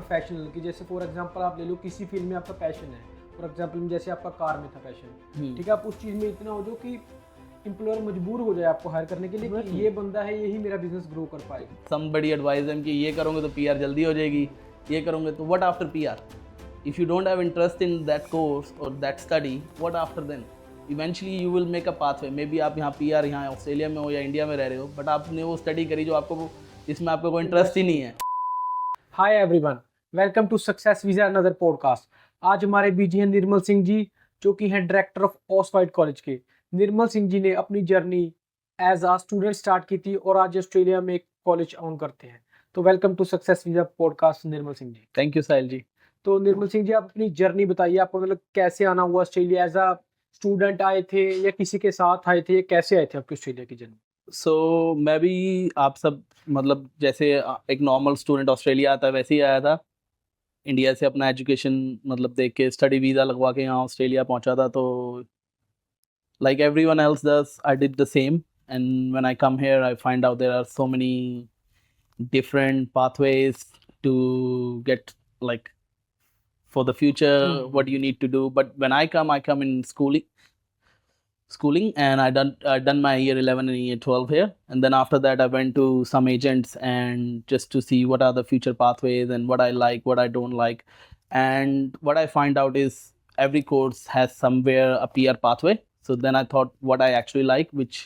Professional की, जैसे for example आप ले लो किसी फील्ड में आपका पैशन है, फॉर एग्जांपल जैसे आपका कार में था पैशन, ठीक है, आप उस चीज़ में इतना हो जाओ कि एम्प्लॉयर मजबूर हो जाए आपको हायर करने के लिए कि ये बंदा है, यही मेरा बिजनेस ग्रो कर पाएगा। somebody advise them कि ये करोगे तो PR जल्दी हो जाएगी, ये करोगे तो what after PR? If you don't have interest in that course or that study, what after then? Eventually you will make a pathway. Maybe आप यहाँ PR यहाँ ऑस्ट्रेलिया में हो या इंडिया में रह रहे हो, बट आपने वो स्टडी करी जो आपको जिसमें आपको कोई इंटरेस्ट ही नहीं है। Hi everyone, welcome to success Visa another podcast. आज हमारे बीच हैं निर्मल सिंह जी, जो कि हैं डायरेक्टर ऑफ ऑक्सफोर्ड कॉलेज के। निर्मल सिंह जी ने अपनी जर्नी एज आ स्टूडेंट स्टार्ट की थी और आज ऑस्ट्रेलिया में एक कॉलेज ऑन करते हैं। तो welcome to success visa podcast Nirmal Singh ji. Thank you Sahil ji. तो निर्मल सिंह जी, आप अपनी जर्नी बताइए, आपको मतलब कैसे आना हुआ ऑस्ट्रेलिया? एज आ स्टूडेंट आए थे या किसी के साथ आए थे, कैसे आए थे आपकी ऑस्ट्रेलिया की जर्नी? सो मैं भी आप सब मतलब जैसे एक नॉर्मल स्टूडेंट ऑस्ट्रेलिया आता है वैसे ही आया था। इंडिया से अपना एजुकेशन मतलब देख के स्टडी वीज़ा लगवा के यहाँ ऑस्ट्रेलिया पहुँचा था। तो like everyone else does, I did the same. And when I come here, I find out there are so many different pathways to get like for the future what you need to do. But when I come in schooling, and I done my year 11 and year 12 here, and then after that I went to some agents and just to see what are the future pathways and what I like, what I don't like. And what I find out is every course has somewhere a PR pathway. So then I thought what I actually like, which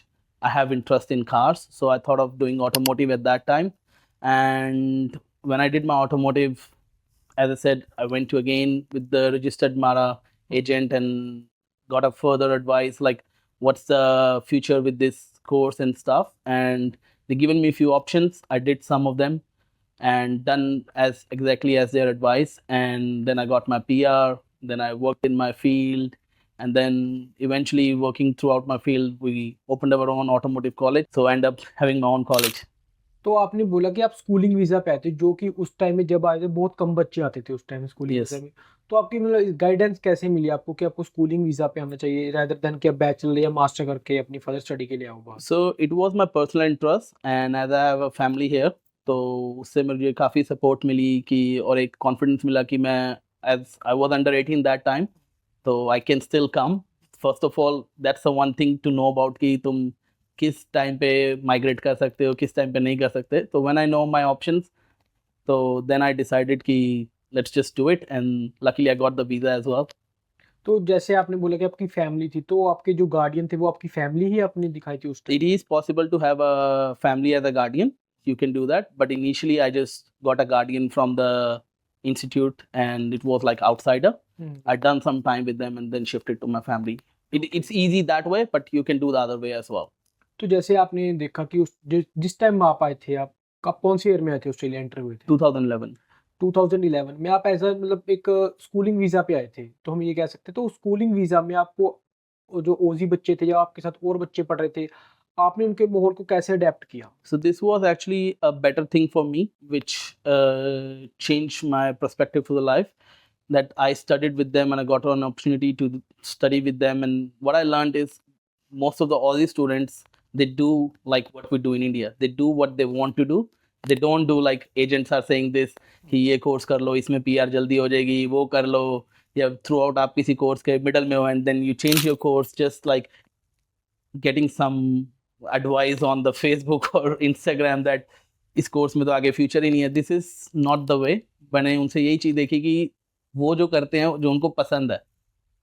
I have interest in cars, so I thought of doing automotive at that time. And when I did my automotive, as I said, I went to again with the registered Mara agent and got a further advice like what's the future with this course and stuff. And they given me a few options. I did some of them and done as exactly as their advice. And then I got my PR. Then I worked in my field. And then eventually working throughout my field, we opened our own automotive college. So I ended up having my own college. तो आपने बोला कि आप schooling visa पे आए थे, जो कि उस टाइम में जब आए थे बहुत कम बच्चे आते थे उस टाइम में स्कूलिंग Yes. वीजा में। तो आपकी मतलब गाइडेंस कैसे मिली आपको कि आपको स्कूलिंग वीजा पे आना चाहिए rather than कि आप बैचलर या मास्टर करके अपनी फर्दर स्टडी के लिए आओ बाहर? So it was my personal interest, and as I have a family here, तो उससे मुझे काफ़ी सपोर्ट मिली कि और एक कॉन्फिडेंस मिला कि मैं as I was under 18 that time, तो I can still come. First of all, that's the one thing to know about कि तुम किस टाइम पे माइग्रेट कर सकते हो, किस टाइम पे नहीं कर सकते। तो when I know my options, तो then I decided कि let's just do it, and luckily I got the visa as well. तो जैसे आपने बोला कि आपकी फैमिली थी, तो आपके जो गार्डियन थे वो आपकी फैमिली ही आपने दिखाई थी उस time? It is possible to have a family as a guardian. You can do that, but initially I just got a guardian from the institute, and it was like outsider. I'd done some time with them and then shifted to my family. It's easy that way, but you can do the other way as well. तो जैसे आपने देखा कि जिस time आप आए थे, आप कब कौन से ईयर में आए थे ऑस्ट्रेलिया एंटर हुए थे? 2011. 2011 में आप एज अ मतलब एक स्कूलिंग वीजा पे आए थे, तो हम ये कह सकते हैं। तो स्कूलिंग वीजा में आपको वो जो ओजी बच्चे थे या आपके साथ और बच्चे पढ़ रहे थे, आपने उनके माहौल को कैसे अडेप्ट किया? So this was actually a better thing for me, which changed my perspective to the life. That I studied with them and I got an opportunity to study with them. And what I learned is most of the Aussie students, they do like what we do in India. They do what they want to do. They don't do like agents are saying this कि ये course कर लो, इसमें PR जल्दी हो जाएगी, वो कर लो, या थ्रू आउट आप किसी कोर्स के मिडल में हो and then you change your course just like getting some advice on the Facebook or Instagram that इस कोर्स में तो आगे फ्यूचर ही नहीं है। This is not the way. मैंने उनसे यही चीज़ देखी कि वो जो करते हैं जो उनको पसंद है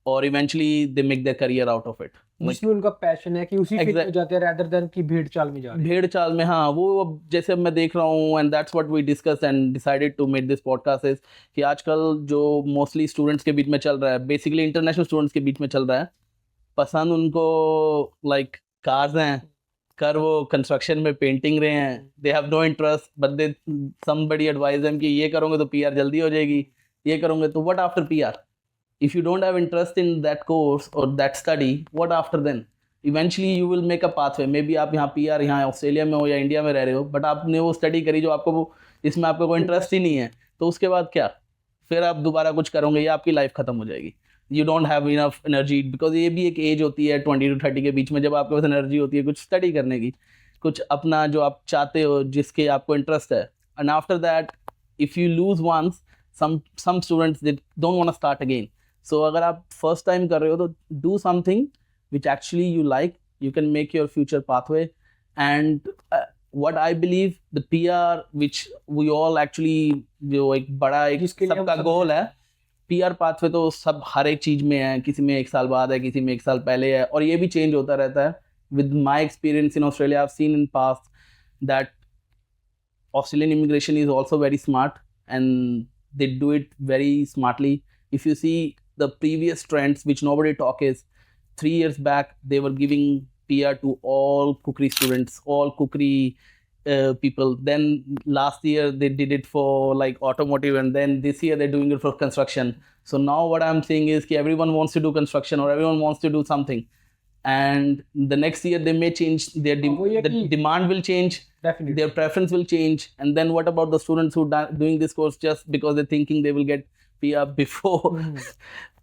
और eventually they make their career out of it. जिसमें उनका पैशन है कि उसी फील्ड में जाते हैं rather than कि भीड़ चाल में जा रहे हैं। भेड़ चाल में, हाँ, वो अब जैसे अब मैं देख रहा हूँ and that's what we discuss and decided to make this podcast is कि आजकल जो मोस्टली स्टूडेंट्स के बीच में चल रहा है, बेसिकली इंटरनेशनल स्टूडेंट्स के बीच में चल रहा है, पसंद उनको लाइक कार्स हैं, कर वो कंस्ट्रक्शन में पेंटिंग रहे हैं, they have no interest but they somebody advise them कि ये करोगे तो PR जल्दी हो जाएगी, ये करोगे तो what after PR? If you don't have interest in that course or that study, what after then? Eventually you will make a pathway. Maybe आप यहाँ PR यहाँ ऑस्ट्रेलिया में हो या इंडिया में रह रहे हो, बट आपने वो स्टडी करी जो आपको इसमें आपको कोई इंटरेस्ट ही नहीं है, तो उसके बाद क्या? फिर आप दोबारा कुछ करोगे या आपकी लाइफ खत्म हो जाएगी। You don't have enough energy, because ये भी एक एज होती है 20 to 30 के बीच में जब आपके पास एनर्जी होती है कुछ स्टडी करने की, कुछ अपना जो आप चाहते हो, जिसके आपको इंटरेस्ट है। And after that if you lose once, some students they don't want to start again. So अगर आप first time कर रहे हो तो do something which actually you like. You can make your future pathway. And what I believe the PR which we all actually जो एक बड़ा एक जिसके लिए हम सबका सब गोल है, PR pathway तो सब हर एक चीज में है, किसी में 1 साल बाद है, किसी में 1 साल पहले है, और ये भी चेंज होता रहता है. With my experience in Australia, I've seen in past that Australian immigration is also very smart and they do it very smartly. If you see the previous trends which nobody talk is 3 years back they were giving PR to all cookery students, all cookery people. Then last year they did it for like automotive, and then this year they're doing it for construction. So now what I'm saying is ki everyone wants to do construction or everyone wants to do something. And the next year they may change their वो ये the कि- demand will change, Definitely. their preference will change. And then what about the students who doing this course just because they're thinking they will get PR before?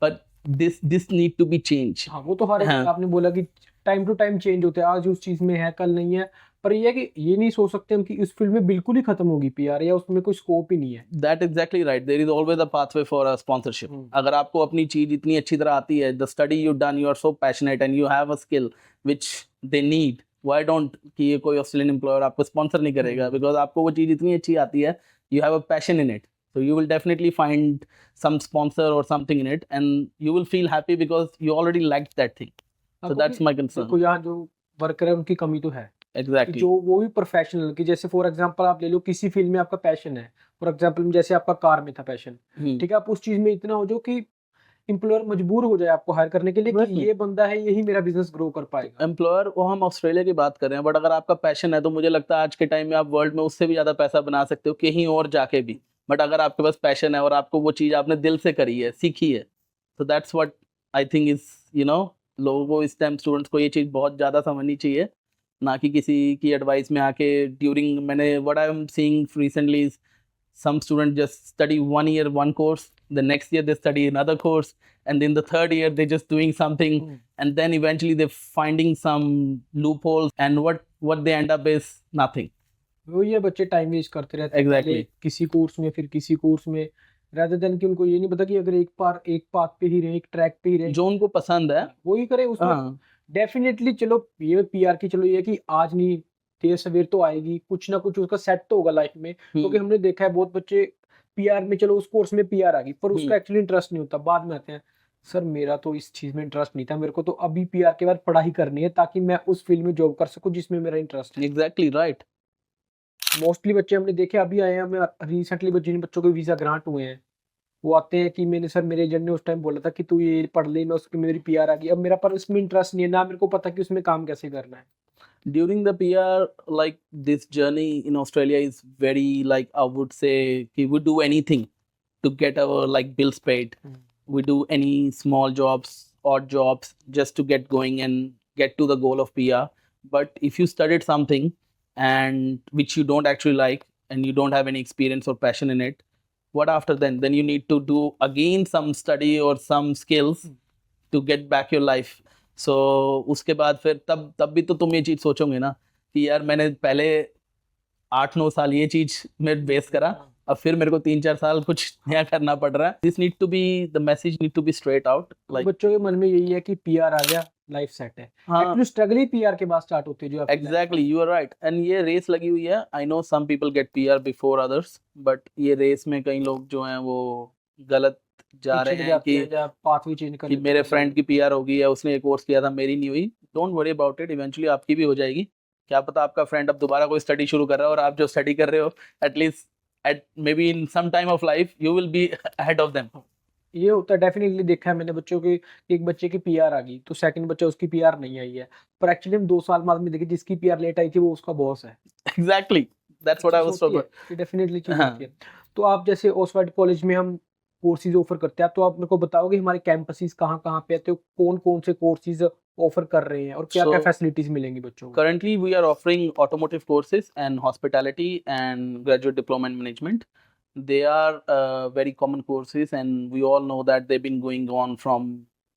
But this need to be changed. हाँ वो तो हर एक हाँ. आपने बोला कि time to time change होते हैं, आज उस चीज में है कल नहीं है, पर ये है कि ये नहीं सोच सकते हम कि इस फील्ड में बिल्कुल ही खत्म होगी PR या उसमें कोई स्कोप ही नहीं है. That exactly right. There is always a pathway for a sponsorship. अगर आपको अपनी चीज इतनी अच्छी तरह आती है, the study you've done, you are so passionate and you have a skill which they need. Why don't कि ये कोई Australian employer आपको sponsor नहीं करेगा? Because आपको वो चीज इतनी अच्छी आती है, you have a passion in it. So you will definitely find some sponsor or something in it, and you will feel happy because you already liked that thing. So that's my concern. देखो यहाँ जो worker है उनकी कमी तो है, Exactly. जो वो भी प्रोफेशनल की, जैसे फॉर एग्जांपल आप ले लो किसी फील्ड में आपका पैशन है, फॉर एग्जांपल जैसे आपका कार में था पैशन, ठीक है, आप उस चीज में इतना हो जाओ कि एम्प्लॉयर मजबूर हो जाए आपको हायर करने के लिए कि Exactly. ये बंदा है यही मेरा बिजनेस ग्रो कर पाएगा. एम्प्लॉयर वो हम ऑस्ट्रेलिया की बात कर रहे हैं, बट अगर आपका पैशन है तो मुझे लगता है आज के टाइम में आप वर्ल्ड में उससे भी ज्यादा पैसा बना सकते हो कहीं और जाके भी. बट अगर आपके पास पैशन है और आपको वो चीज आपने दिल से करी है, सीखी है, तो that's what I think is लोगों को इस टाइम स्टूडेंट्स को ये चीज बहुत ज्यादा समझनी चाहिए, ना कि किसी की एडवाइस में आके ड्यूरिंग. मैंने what I am seeing recently is some students just study 1 year one course, the next year they study another course, and in the third year they're just doing something, and then eventually they're finding some loopholes, and what they end up is nothing. वो ये बच्चे time waste करते रहते हैं Exactly. पहले किसी course में फिर किसी कोर्स में, rather than कि उनको ये नहीं पता कि अगर एक पाथ पे ही रहे, एक ट्रैक पे ही रहे, जो उनको पसंद है वही करे उसमें. हाँ. डेफिनेटली चलो ये PR की चलो ये है कि आज नहीं देर सवेर तो आएगी, कुछ ना कुछ उसका सेट तो होगा लाइफ में, क्योंकि हमने देखा है बहुत बच्चे PR में, चलो उस कोर्स में PR आ गई पर उसका एक्चुअली इंटरेस्ट नहीं होता, बाद में आते हैं सर मेरा तो इस चीज में इंटरेस्ट नहीं था, मेरे को तो अभी PR के बाद पढ़ाई करनी है ताकि मैं उस फील्ड में जॉब कर सकूं जिसमें मेरा इंटरेस्ट है. Exactly right. मोस्टली बच्चे हमने देखे अभी आए हैं, हमें रिसेंटली जिन बच्चों के वीजा ग्रांट हुए हैं वो आते हैं कि मैंने सर मेरे एजेंट ने उस टाइम बोला था कि तू ये पढ़ ले, मैं उसकी मेरी PR आ गई, अब मेरा पर उसमें इंटरेस्ट नहीं है, ना मेरे को पता कि उसमें काम कैसे करना है. During the PR, like this journey in Australia is very like I would say we would do anything to get our like bills paid. We do any small jobs, odd jobs just to get going and get to the goal of PR. But if you studied something and which you don't actually like and you don't have any experience or passion in it, what after then? Then you need to do again some study or some skills to get back your life. So उसके बाद फिर तब भी तो तुम ये चीज सोचोगे ना कि यार मैंने पहले 8-9 साल ये चीज में वेस्ट करा, अब फिर मेरे को 3-4 साल कुछ नया करना पड़ रहा है. This need to be the message need to be straight out. Like बच्चों के मन में यही है कि PR आ गया लाइफ सेट है. हाँ एक्चुअली स्ट्रगल ही PR के बाद स्टार्ट होती है जो आपकी exactly you are right. And ये रेस लगी हुई है. I know some people get PR before others, but ये रेस में कई लोग जो हैं वो गलत जा रहे हैं कि पाथवे चेंज कर कि मेरे फ्रेंड की PR हो गई है, उसने ये कोर्स किया था, मेरी नहीं हुई. Don't worry about it, eventually आपकी भी हो जाएगी. क्या पता आपका फ्रेंड अब दोबारा कोई स्टडी शुरू कर रहा है और आप जो स्टडी कर रहे हो at least at may be in some time of life you will be ahead of them. ये होता है, डेफिनेटली देखा है मैंने बच्चों के, एक बच्चे की PR आ गई तो सेकंड बच्चा उसकी PR नहीं आई है, पर एक्चुअली हम 2 साल बाद में देखे जिसकी PR लेट आई थी वो उसका बॉस है. Exactly that's what I was talking. Definitely चीज हाँ. होती है. तो आप जैसे ऑक्सफोर्ड कॉलेज में हम कोर्सेज ऑफर करते हैं, तो आप मेरे को बताओगे हमारे कैंपसेस कहाँ पे आते हो, कौन से कोर्सेज ऑफर कर रहे हैं और क्या क्या So, फैसिलिटीज मिलेंगी बच्चों को. Currently, we are offering automotive courses and hospitality and graduate diploma in management. They are very common courses, and we all know that they've been going on from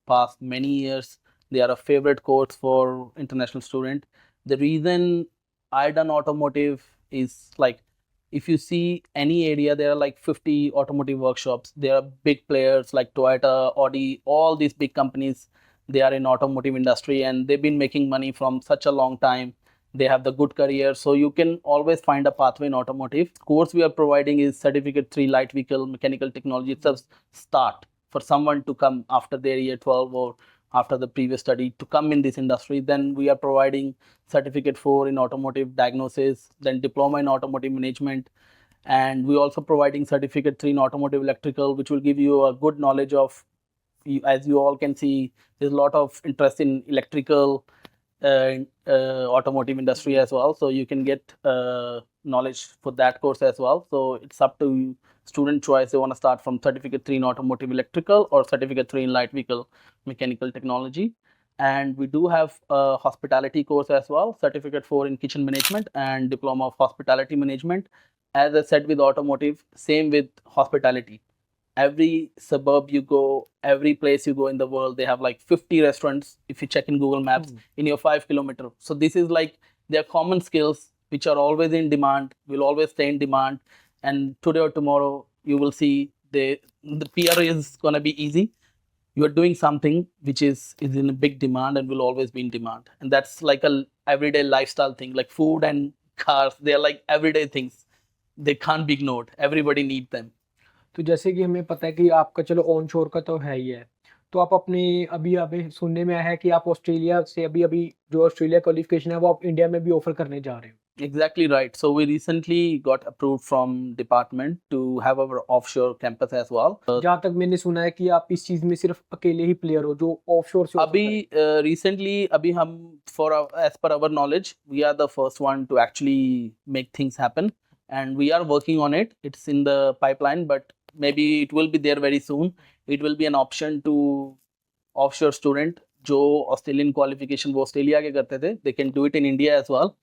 past many years. They are a favorite course for international student. The reason I done automotive is like if you see any area, there are like 50 automotive workshops. There are big players like Toyota, Audi, all these big companies. They are in automotive industry and they've been making money from such a long time. They have the good career, so you can always find a pathway in automotive. Course we are providing is Certificate 3 Light Vehicle Mechanical Technology. It's a start for someone to come after their year 12 or after the previous study to come in this industry. Then we are providing Certificate 4 in automotive diagnosis, then diploma in automotive management, and we also providing Certificate 3 in automotive electrical, which will give you a good knowledge of, as you all can see, there's a lot of interest in electrical automotive industry as well, so you can get knowledge for that course as well. So it's up to student choice. They want to start from Certificate 3 in automotive electrical or Certificate 3 in light vehicle mechanical technology. And we do have a hospitality course as well, Certificate 4 in kitchen management and diploma of hospitality management. As I said with automotive, same with hospitality. Every suburb you go, every place you go in the world, they have like 50 restaurants if you check in Google Maps in your 5 kilometer. So this is like their common skills which are always in demand, will always stay in demand. And today or tomorrow, you will see the PR is gonna be easy. You are doing something which is in a big demand and will always be in demand. And that's like a everyday lifestyle thing, like food and cars. They are like everyday things. They can't be ignored. Everybody needs them. तो जैसे कि हमें पता है कि आपका चलो on शोर का तो है ही है। तो आप अपने अभी अभी सुनने में आया है कि आप ऑस्ट्रेलिया से अभी-अभी जो ऑस्ट्रेलिया क्वालिफ़िकेशन है वो आप इंडिया में भी ऑफ़र करने जा रहे हो। Exactly right. So we recently got approved from department to have our offshore campus as well. जहाँ तक मैंने सुना है कि आप इस चीज़ में सिर्फ़ अकेले ही प्लेयर हो जो ऑफ़शोर से अभी recently अभी हम as per our knowledge, we are the first one to actually make things happen, and we are working on it. It's in the pipeline, but maybe it will be there very soon. It will be an option to offshore student जो Australian qualification वो Australia के करते थे, they can do it in India as well.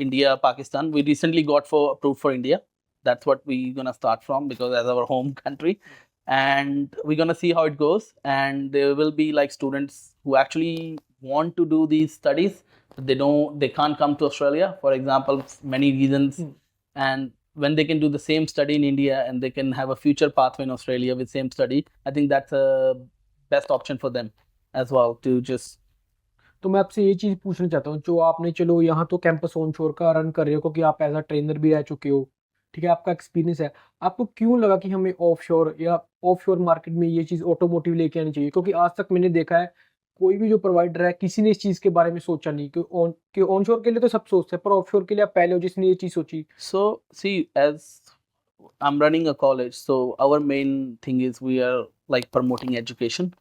India, Pakistan. We recently got approved for India. That's what we're gonna start from because as our home country, and we're gonna see how it goes. And there will be like students who actually want to do these studies. They can't come to Australia, for example, many reasons. And when they can do the same study in India and they can have a future pathway in Australia with same study, I think that's a best option for them as well to just. तो मैं आपसे ये चीज़ पूछना चाहता हूँ, जो आपने चलो यहाँ तो कैंपस ऑनशोर का रन कर रहे हो क्योंकि आप एज़ अ ट्रेनर भी रह चुके हो, ठीक है? आपका एक्सपीरियंस है। आपको क्यों लगा कि हमें ऑफशोर या ऑफशोर मार्केट में ये चीज़ ऑटोमोटिव लेके आनी चाहिए? क्योंकि आज तक मैंने देखा है, कोई भी जो प्रोवाइडर है, किसी ने इस चीज़ के बारे में सोचा नहीं कि ऑनशोर के लिए तो सब सोचते हैं, पर ऑफशोर के लिए आप पहले हो जिसने ये चीज़ सोची। So, see, as I'm running a college, so our main thing is we are like promoting education.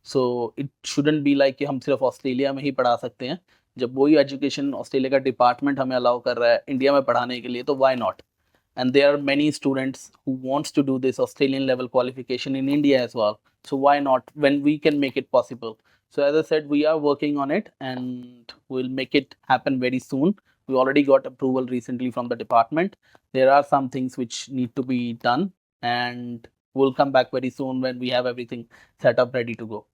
So it shouldn't be like कि हम सिर्फ ऑस्ट्रेलिया में ही पढ़ा सकते हैं। जब वही एजुकेशन ऑस्ट्रेलिया का डिपार्टमेंट हमें अलाउ कर रहा है इंडिया में पढ़ाने के लिए, तो why not? And there are many students who wants to do this Australian level qualification in India as well. So why not when we can make it possible? So as I said, we are working on it and we'll make it happen very soon. We already got approval recently from the department. There are some things which need to be done and we'll come back very soon when we have everything set up ready to go.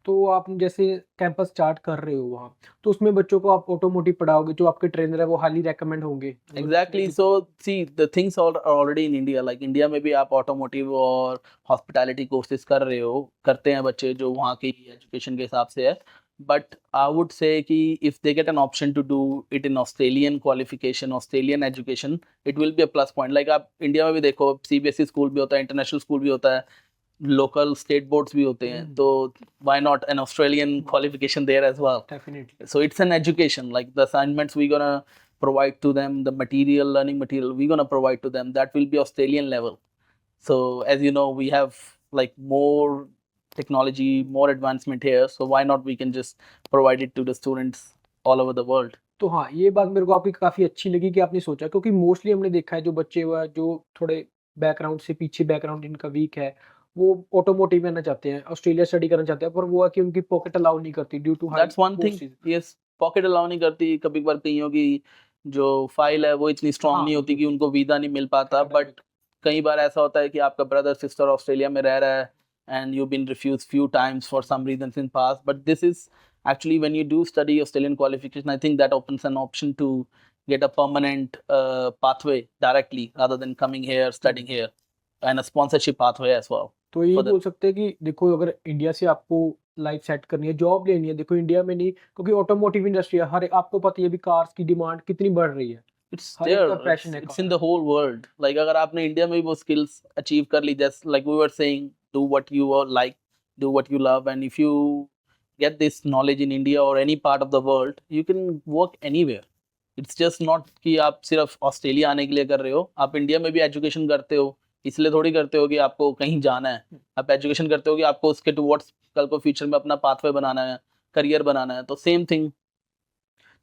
तो आप जैसे campus start कर रहे हो वहाँ, तो उसमें बच्चों को आप ऑटोमोटिव पढ़ाओगे, जो आपके ट्रेनर है वो हाईली रेकमेंड होंगे। Exactly. So see, the things are already in India. Like India में भी आप ऑटोमोटिव और हॉस्पिटैलिटी कोर्सेज कर रहे हो, करते हैं बच्चे जो वहाँ की एजुकेशन के हिसाब से है। But I would say कि if they get an option to do it in Australian qualification, Australian education, it will be a plus point. Like आप इंडिया में भी देखो, CBSE स्कूल भी होता है, इंटरनेशनल स्कूल भी होता है, लोकल स्टेट बोर्ड्स भी होते हैं, तो why not an Australian qualification there as well? Definitely. So it's an education, like the assignments we're gonna provide to them, the material, learning material we're gonna provide to them, that will be Australian level. So as you know, we have like more technology, more advancement here, so why not we can just provide it to the students all over the world. तो हाँ, ये बात मेरे को आपकी काफ़ी अच्छी लगी कि आपने सोचा, क्योंकि मोस्टली हमने देखा है जो बच्चे व जो थोड़े बैकग्राउंड से पीछे बैकग्राउंड जिनका वीक है, वो ऑटोमोटिव में आना चाहते हैं, ऑस्ट्रेलिया स्टडी करना चाहते हैं, पर वो है कि उनकी पॉकेट अलाउ नहीं करती due to high That's one thing. Yes, pocket allow नहीं करती, कभी कभार कईयों की जो फाइल है वो इतनी स्ट्रांग हाँ, नहीं होती कि उनको वीजा नहीं मिल पाता। बट कई बार ऐसा होता है कि आपका ब्रदर सिस्टर ऑस्ट्रेलिया में रह रहा है and you've been refused few times for some reasons in past, but this is actually when you do study Australian qualification, I think that opens an option to get a permanent pathway directly rather than coming here, studying here, and a sponsorship pathway as well. तो ये For the- बोल सकते हैं कि देखो अगर India से आपको लाइफ सेट करनी है, जॉब लेनी है, देखो इंडिया में नहीं, क्योंकि ऑटोमोटिव इंडस्ट्री है, हर आपको पता ही है अभी कार्स की डिमांड कितनी बढ़ रही है, It's हर एक there. का पैशन है It's car in the whole world. Like अगर आपने इंडिया में भी वो skills achieve कर ली, just like we were saying, do what you like, do what you love, and if you get this knowledge in India or any part of the world, you can work anywhere. It's just not कि आप सिर्फ Australia आने के लिए कर रहे हो, आप इंडिया में भी एजुकेशन करते हो, इसलिए थोड़ी करते हो कि आपको कहीं जाना है, आप एजुकेशन करते हो कि आपको उसके टुवर्ड्स कल को फ्यूचर में अपना पाथवे बनाना है, करियर बनाना है, तो सेम थिंग.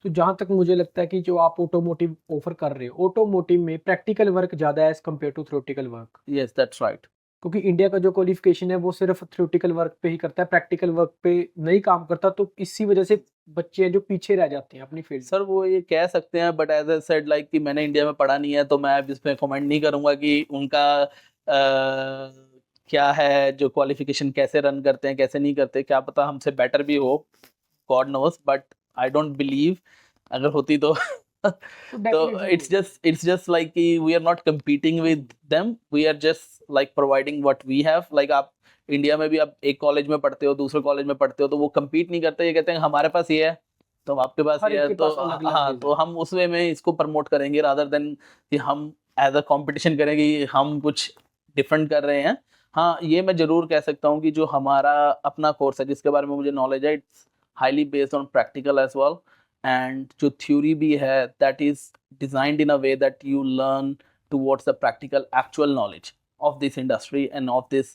तो जहाँ तक मुझे लगता है कि जो आप ऑटोमोटिव ऑफर कर रहे हो, ऑटोमोटिव में प्रैक्टिकल वर्क ज़्यादा है as compare to theoretical work, Yes, that's right. क्योंकि इंडिया का जो क्वालिफिकेशन है वो सिर्फ थ्योरेटिकल वर्क पे ही करता है, प्रैक्टिकल वर्क पे नहीं काम करता, तो इसी वजह से बच्चे हैं जो पीछे रह जाते हैं अपनी फील्ड। सर वो ये कह सकते हैं, but as a said like कि मैंने इंडिया में पढ़ा नहीं है, तो मैं अब इसमें कमेंट नहीं करूंगा कि उनका क्या है, जो क्वालिफिकेशन कैसे रन करते हैं कैसे नहीं करते, क्या पता हमसे बेटर भी हो, God knows, but I don't believe. अगर होती तो तो it's just like कि we are not competing with them, we are just like providing what we have. like आप इंडिया में भी आप एक कॉलेज में पढ़ते हो, दूसरे कॉलेज में पढ़ते हो, तो वो compete नहीं करते, ये कहते हैं हमारे पास ये है तो आपके पास हर ये एक है, के तो पास अलग-अलग हाँ, चीज़ तो है। हम उस वे में इसको प्रमोट करेंगे रादर देन कि हम एज अ कंपटीशन करें कि हम कुछ डिफरेंट कर रहे हैं. हाँ, ये मैं जरूर कह सकता हूँ कि जो हमारा अपना कोर्स है जिसके बारे में मुझे नॉलेज है, it's highly based on practical as well, and जो थ्योरी भी है that is designed in a way that you learn towards the practical actual knowledge of this industry and of this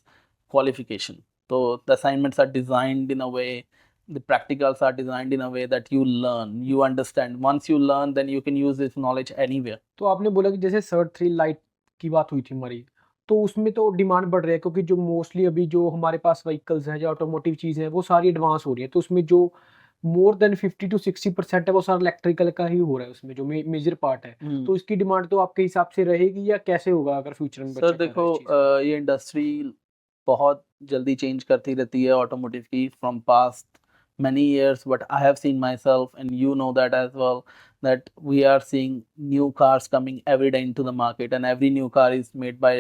qualification. So the assignments are designed in a way, the practicals are designed in a way that you learn, you understand. Once you learn, then you can use this knowledge anywhere. तो आपने बोला कि जैसे shirt 3 light की बात हुई थी हमारी, तो उसमें तो डिमांड बढ़ रही है, क्योंकि जो मोस्टली अभी जो हमारे पास व्हीकल्स हैं या ऑटोमोटिव चीज़ें हैं वो सारी एडवांस हो रही है, तो उसमें जो मोर देन 50 टू 60% है वो सारा इलेक्ट्रिकल का ही हो रहा है, उसमें जो मेजर पार्ट है, तो इसकी डिमांड तो आपके हिसाब से रहेगी या कैसे होगा अगर फ्यूचर में सर बच्चा कर रहा देखो, है इस चीज़ को? ये इंडस्ट्री बहुत जल्दी चेंज करती रहती है ऑटोमोटिव की from past many years, but I have seen myself, and you know that as well, that we are seeing new cars coming every day into the market, and every new car is made by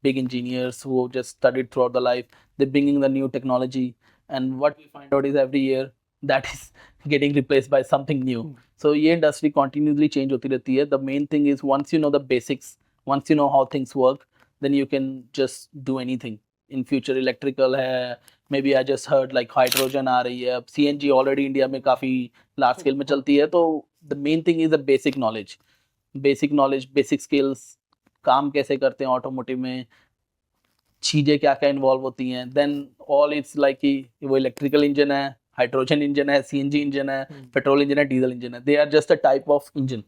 big engineers who have just studied throughout the life. They're bringing the new technology, and what we find out is every year that is getting replaced by something new. So ये industry continuously change होती रहती है. The main thing is once you know the basics, once you know how things work, then you can just do anything. In future electrical है, maybe I just heard like hydrogen आ रही है, अब CNG already India में काफ़ी large scale में चलती है, तो the main thing is the basic knowledge, basic skills, काम कैसे करते हैं ऑटोमोटिव में, चीज़ें क्या क्या इन्वॉल्व होती हैं, देन ऑल इट्स लाइक कि वो इलेक्ट्रिकल इंजन है, हाइड्रोजन इंजन है, CNG इंजन है, पेट्रोल इंजन है, डीजल इंजन है, they are just a type of engine,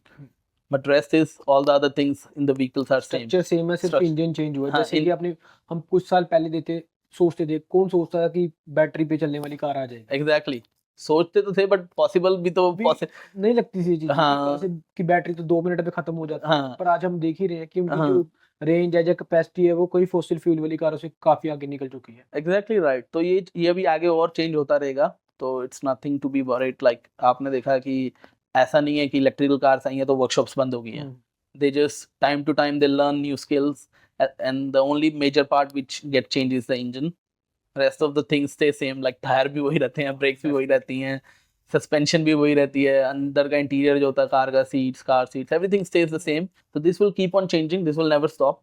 but rest is all the other things in the vehicles are same. Structure same है, सिर्फ Structure. Engine change हुआ है। हाँ, जैसे कि आपने हम कुछ साल पहले सोचते थे, कौन सोचता था कि बैटरी पे चलने वाली कार आ जाएगी, एग्जैक्टली सोचते तो थे, बट पॉसिबल भी तो नहीं लगती थी ये चीज़, हाँ। जैसे कि बैटरी तो 2 मिनट में खत्म हो जाती है, हाँ, पर आज हम देख ही रहे हैं कि उनकी हाँ। जो रेंज है या कैपेसिटी है वो कोई फॉसिल फ्यूल वाली कारों से काफी आगे निकल चुकी है। Exactly right. तो ये अभी आगे और चेंज होता रहेगा, तो it's nothing to be worried. Like आपने देखा कि ऐसा नहीं है कि इलेक्ट्रिकल कार्स आई हैं तो वर्कशॉप्स बंद हो गई हैं. They just time to time they learn new skills, and the only major part which get changed is the engine. Rest of the things stay same, like tyre भी वही रहते हैं, ब्रेक्स भी वही रहती हैं, सस्पेंशन भी वही रहती है, अंदर का इंटीरियर जो होता है कार का, seats, car seats, everything stage the same. So this will keep on changing, this will never stop.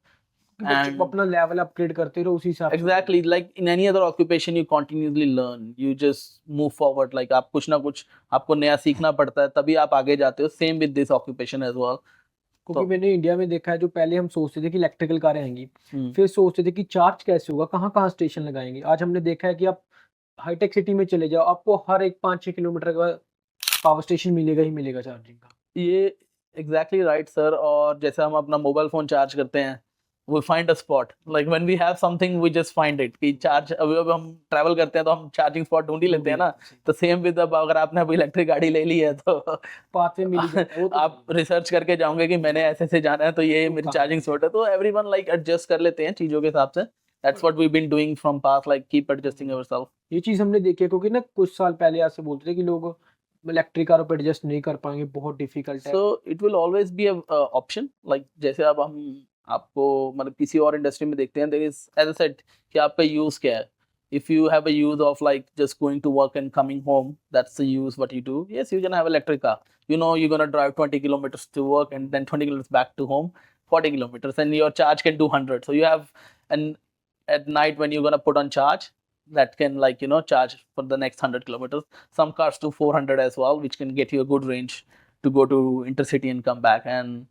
And अपना लेवल अपग्रेड करते रहो उसी हिसाब से। Exactly, like in any other occupation you continuously learn, you just move forward. like आप कुछ ना कुछ आपको नया सीखना पड़ता है, तभी आप आगे जाते हो. Same with this occupation as well. क्योंकि मैंने इंडिया में देखा है, जो पहले हम सोचते थे कि इलेक्ट्रिकल कारें आएंगी, फिर सोचते थे कि चार्ज कैसे होगा, कहाँ कहाँ स्टेशन लगाएंगे। आज हमने देखा है कि आप हाईटेक सिटी में चले जाओ, आपको हर एक 5-6 किलोमीटर का पावर स्टेशन मिलेगा ही मिलेगा चार्जिंग का। ये एग्जैक्टली राइट सर. और जैसे हम अपना मोबाइल फोन चार्ज करते हैं, we find a spot, like when we have something we just find it कि चार्ज, अब हम ट्रैवल करते हैं तो हम चार्जिंग स्पॉट ढूंढ ही लेते हैं ना. तो सेम विद, अब अगर आपने अभी इलेक्ट्रिक गाड़ी ले ली है तो पाथवे मिल ही जाता है, वो तो आप रिसर्च करके जाओगे कि मैंने ऐसे से जाना है तो ये मेरी चार्जिंग स्पॉट है. तो एवरीवन लाइक एडजस्ट कर लेते हैं चीजों के हिसाब से. That's what we been doing from past, like keep adjusting ourself. ये चीज हमने देखी है, क्योंकि ना कुछ साल पहले ऐसे बोलते थे कि लोग इलेक्ट्रिक कारों पे एडजस्ट नहीं कर पाएंगे, बहुत डिफिकल्ट है। So it will always be a option. Like जैसे अब हम आपको मतलब किसी और इंडस्ट्री में देखते हैं, there is as I said कि आपका यूज क्या है. If you have a use of like just going to work and coming home, that's the use what you do. Yes, you can have electric car. You know you're gonna drive 20 kilometers to work and then 20 kilometers back to home, 40 kilometers, and your charge can do 100. So you have, and at night when you're gonna put on charge, that can like charge for the next 100 kilometers. Some cars do 400 as well, which can get you a good range to go to intercity and come back. And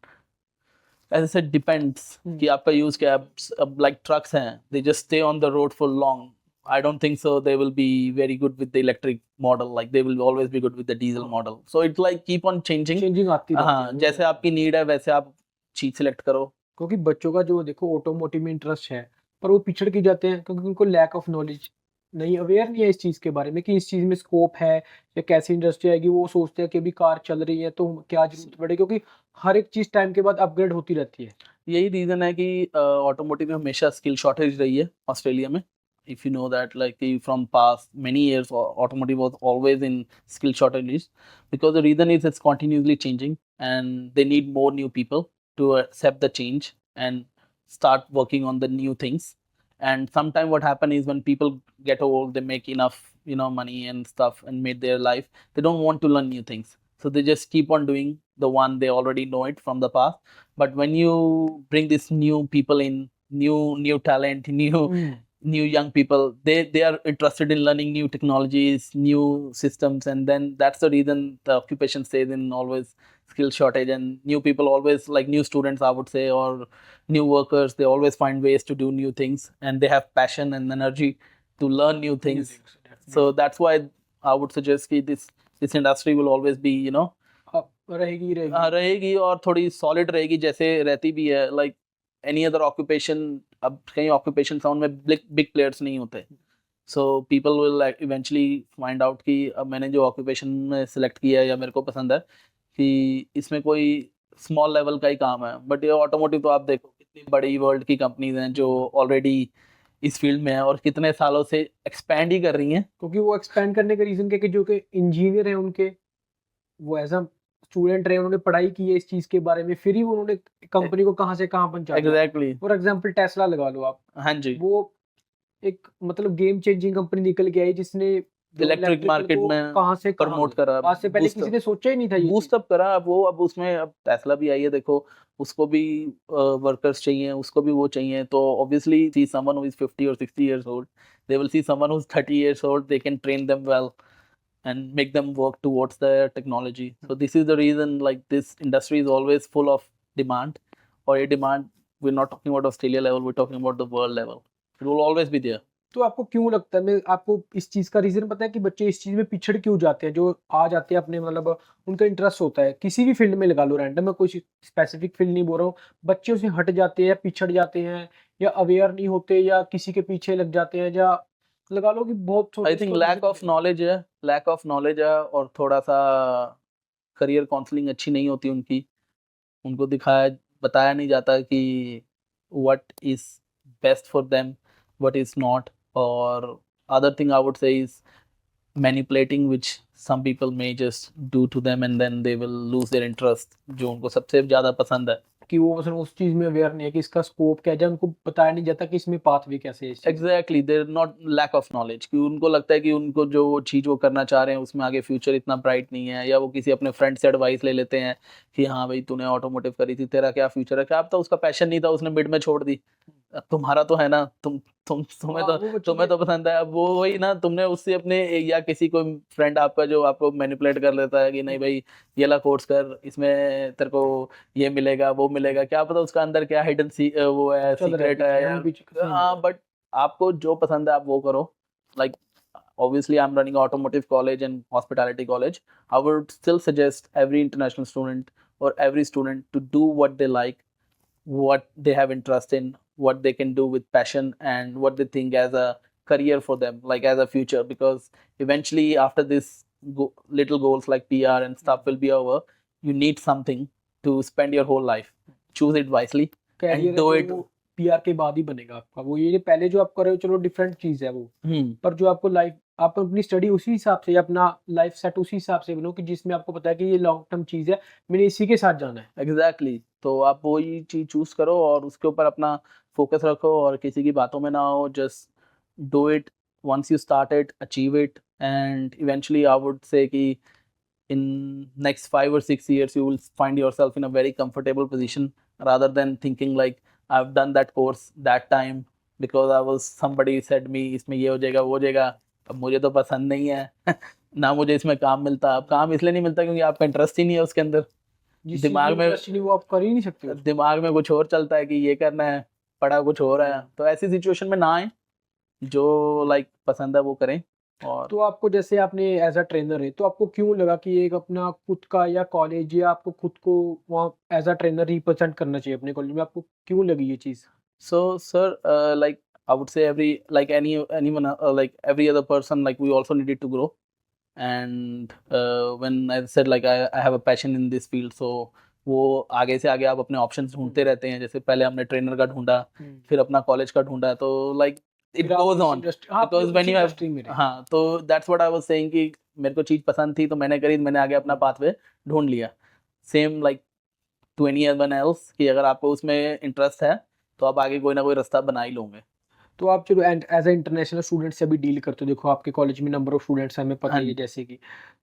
as I said, depends कि आपका use क्या है. अब like trucks हैं, they just stay on the road for long. I don't think so they will be very good with the electric model. Like they will always be good with the diesel model. So it's like keep on changing. Changing आती रहती हाँ, है। जैसे आपकी need है वैसे आप चीज सिलेक्ट करो. क्योंकि बच्चों का जो देखो ऑटोमोटिव में इंटरेस्ट है, पर वो पिछड़ के जाते हैं क्योंकि उनको लैक ऑफ नॉलेज नहीं, अवेयर नहीं है इस चीज़ के बारे में कि इस चीज़ में स्कोप है या कैसी इंडस्ट्री आएगी। वो सोचते हैं कि अभी कार चल रही है तो क्या जरूरत पड़े, क्योंकि हर एक चीज़ टाइम के बाद अपग्रेड होती रहती है। यही रीजन है कि ऑटोमोटिव में हमेशा स्किल शॉर्टेज रही है ऑस्ट्रेलिया में. If you know that, like from past many years, automotive was always in skill shortages, because the reason is it's continuously changing and they need more new people to accept the change and start working on the new things. And sometimes what happen is when people get old, they make enough money and stuff and made their life, they don't want to learn new things, so they just keep on doing the one they already know it from the past. But when you bring this new people in, new talent, new young people, they are interested in learning new technologies, new systems, and then that's the reason the occupation stays in always skill shortage. And new people always, like new students I would say, or new workers, they always find ways to do new things and they have passion and energy to learn new things. So that's why I would suggest कि this industry will always be रहेगी रहेगी। हाँ, रहेगी और थोड़ी solid रहेगी जैसे रहती भी है. लाइक एनी अदर ऑक्यूपेशन, अब कई ऑक्यूपेशन साउंड में बिग प्लेयर्स नहीं होते. So people will eventually find out कि अब मैंने जो ऑक्यूपेशन में सिलेक्ट किया है या मेरे को पसंद है कि इसमें कोई स्मॉल लेवल का ही काम है. बट ये ऑटोमोटिव तो आप देखो कितनी बड़ी वर्ल्ड की कंपनीज हैं जो ऑलरेडी इस फील्ड में है और कितने सालों से एक्सपैंड ही कर रही हैं. क्योंकि वो एक्सपेंड करने का रीजन क्या कि जो कि इंजीनियर हैं उनके, वो एज अ स्टूडेंट रहे, उन्होंने पढ़ाई की है इस चीज के बारे में, फिर ही उन्होंने कंपनी को कहाँ से कहाँ पहुंचा दिया। एग्जैक्टली. फॉर एग्जांपल टेस्ला लगा लो आप, हाँ जी. वो एक मतलब गेम चेंजिंग कंपनी निकल के आई जिसने इलेक्ट्रिक मार्केट में कहाँ से प्रमोट करा, आज से पहले किसी ने सोचा ही नहीं था ये बूस्ट अप करा. अब वो अब उसमें अब टेस्ला भी आई है, देखो उसको भी वर्कर्स चाहिए, उसको भी वो चाहिए. तो obviously see someone who is 50 or 60 years old, they will see someone who's 30 years old, they can train them well and make them work towards their technology. So this is the reason like this industry is always full of demand. Or a demand, we're not talking about Australia level, we're talking about the world level. It will always be there. तो आपको क्यों लगता है, मैं आपको इस चीज का रीजन पता है कि बच्चे इस चीज में पिछड़ क्यों जाते हैं? जो आ जाते हैं अपने मतलब उनका इंटरेस्ट होता है किसी भी फील्ड में, लगा लो रैंडम, मैं कोई स्पेसिफिक फील्ड नहीं बोल रहा हूँ, बच्चे उससे हट जाते हैं, पिछड़ जाते हैं, या अवेयर नहीं होते, या किसी के पीछे लग जाते हैं, या लगा लो कि बहुत I think lack of knowledge है, लैक ऑफ नॉलेज है, और थोड़ा सा करियर काउंसलिंग अच्छी नहीं होती उनकी. उनको बताया नहीं जाता कि what is best for them, what is not. Or other thing I would say is manipulating, which some people may just do to them and then they will lose their interest, जो उनको सबसे ज़्यादा पसंद है. कि वो मतलब उस चीज में अवेयर नहीं है कि इसका स्कोप क्या है, जब उनको बताया नहीं जाता कि इसमें पाथवे कैसे है इस चीज़ में। Exactly, there not lack of knowledge, कि उनको लगता है कि उनको जो चीज़ वो करना चाह रहे हैं उसमें आगे फ्यूचर इतना ब्राइट नहीं है, या वो किसी अपने फ्रेंड से एडवाइस ले लेते हैं कि हाँ भाई तूने ऑटोमोटिव करी थी, तेरा क्या फ्यूचर है, क्या अब तो उसका पैशन नहीं था, उसने मिड में छोड़ दी. तुम्हारा तो है ना, तुम्हें तो पसंद है. अब वो वही ना, तुमने उससे अपने या किसी को फ्रेंड आपका जो आपको मैनिपुलेट कर लेता है कि नहीं भाई ये ला कोर्स कर, इसमें तेरे को ये मिलेगा वो मिलेगा, क्या पता उसका अंदर क्या हिडन वो है, सीक्रेट है. हाँ, बट आपको जो पसंद है आप वो करो. Like obviously I'm running automotive college and hospitality college. I would still suggest every international student or every student to do what they like, what they have interest in, what they can do with passion, and what they think as a career for them, like as a future. Because eventually after this little goals like PR and stuff will be over, you need something to spend your whole life. Choose it wisely and do it. PR के बाद ही बनेगा आपका वो, ये पहले जो आप कर रहे हो चलो डिफरेंट चीज है वो, पर जो आपको लाइफ आप अपनी स्टडी उसी हिसाब से या अपना लाइफ सेट उसी हिसाब से बनो कि जिसमें आपको पता है कि ये लॉन्ग टर्म चीज़ है, मैंने इसी के साथ जाना है। एग्जैक्टली तो आप वही चीज चूज करो और उसके ऊपर अपना फोकस रखो और किसी की बातों में ना हो, just do it, once you start it achieve it, and eventually I would say कि in next 5 or 6 years you will find yourself in a very comfortable position rather than thinking like I've done that course that time because I was somebody said me इसमें ये हो जाएगा वो हो जाएगा, अब मुझे तो पसंद नहीं है ना मुझे इसमें काम मिलता। अब काम इसलिए नहीं मिलता क्योंकि आपका इंटरेस्ट ही नहीं है उसके अंदर, जिस चीज़ दिमाग में इंटरेस्ट नहीं वो आप कर ही नहीं सकते उसको। दिमाग में कुछ और चलता है कि ये करना है, पढ़ा कुछ हो रहा है। तो ऐसी सिचुएशन में ना आए, जो लाइक पसंद है वो करें। और तो आपको जैसे आपने एज अ ट्रेनर है तो आपको क्यों लगा कि एक अपना खुद का या कॉलेज या आपको खुद को वहाँ एज अ ट्रेनर रिप्रेजेंट करना चाहिए अपने कॉलेज में, आपको क्यों लगी ये चीज़? So, sir, like I would say like anyone like every other person, like we also needed to grow. And when I said like I have a passion in this field, so वो आगे से आगे आप अपने options ढूंढते रहते हैं। जैसे पहले हमने ट्रेनर का ढूंढा, फिर अपना कॉलेज का ढूंढा, तो लाइक इट फिर आप गोज इस ऑन इंडस्ट्री, हाँ, because when you have, industry में रहे। हाँ, तो that's what I was saying कि मेरे को चीज़ पसंद थी तो मैंने करी, मैंने आगे अपना पाथवे ढूंढ लिया। Same like to anyone else कि अगर आपको उसमें इंटरेस्ट है तो आप आगे कोई ना कोई रास्ता बना ही लोगे। तो आप चलो and as a international student से अभी डील करते हो, देखो आपके कॉलेज में नंबर ऑफ स्टूडेंट्स हमें पता हाँ ही है जी। जैसे कि,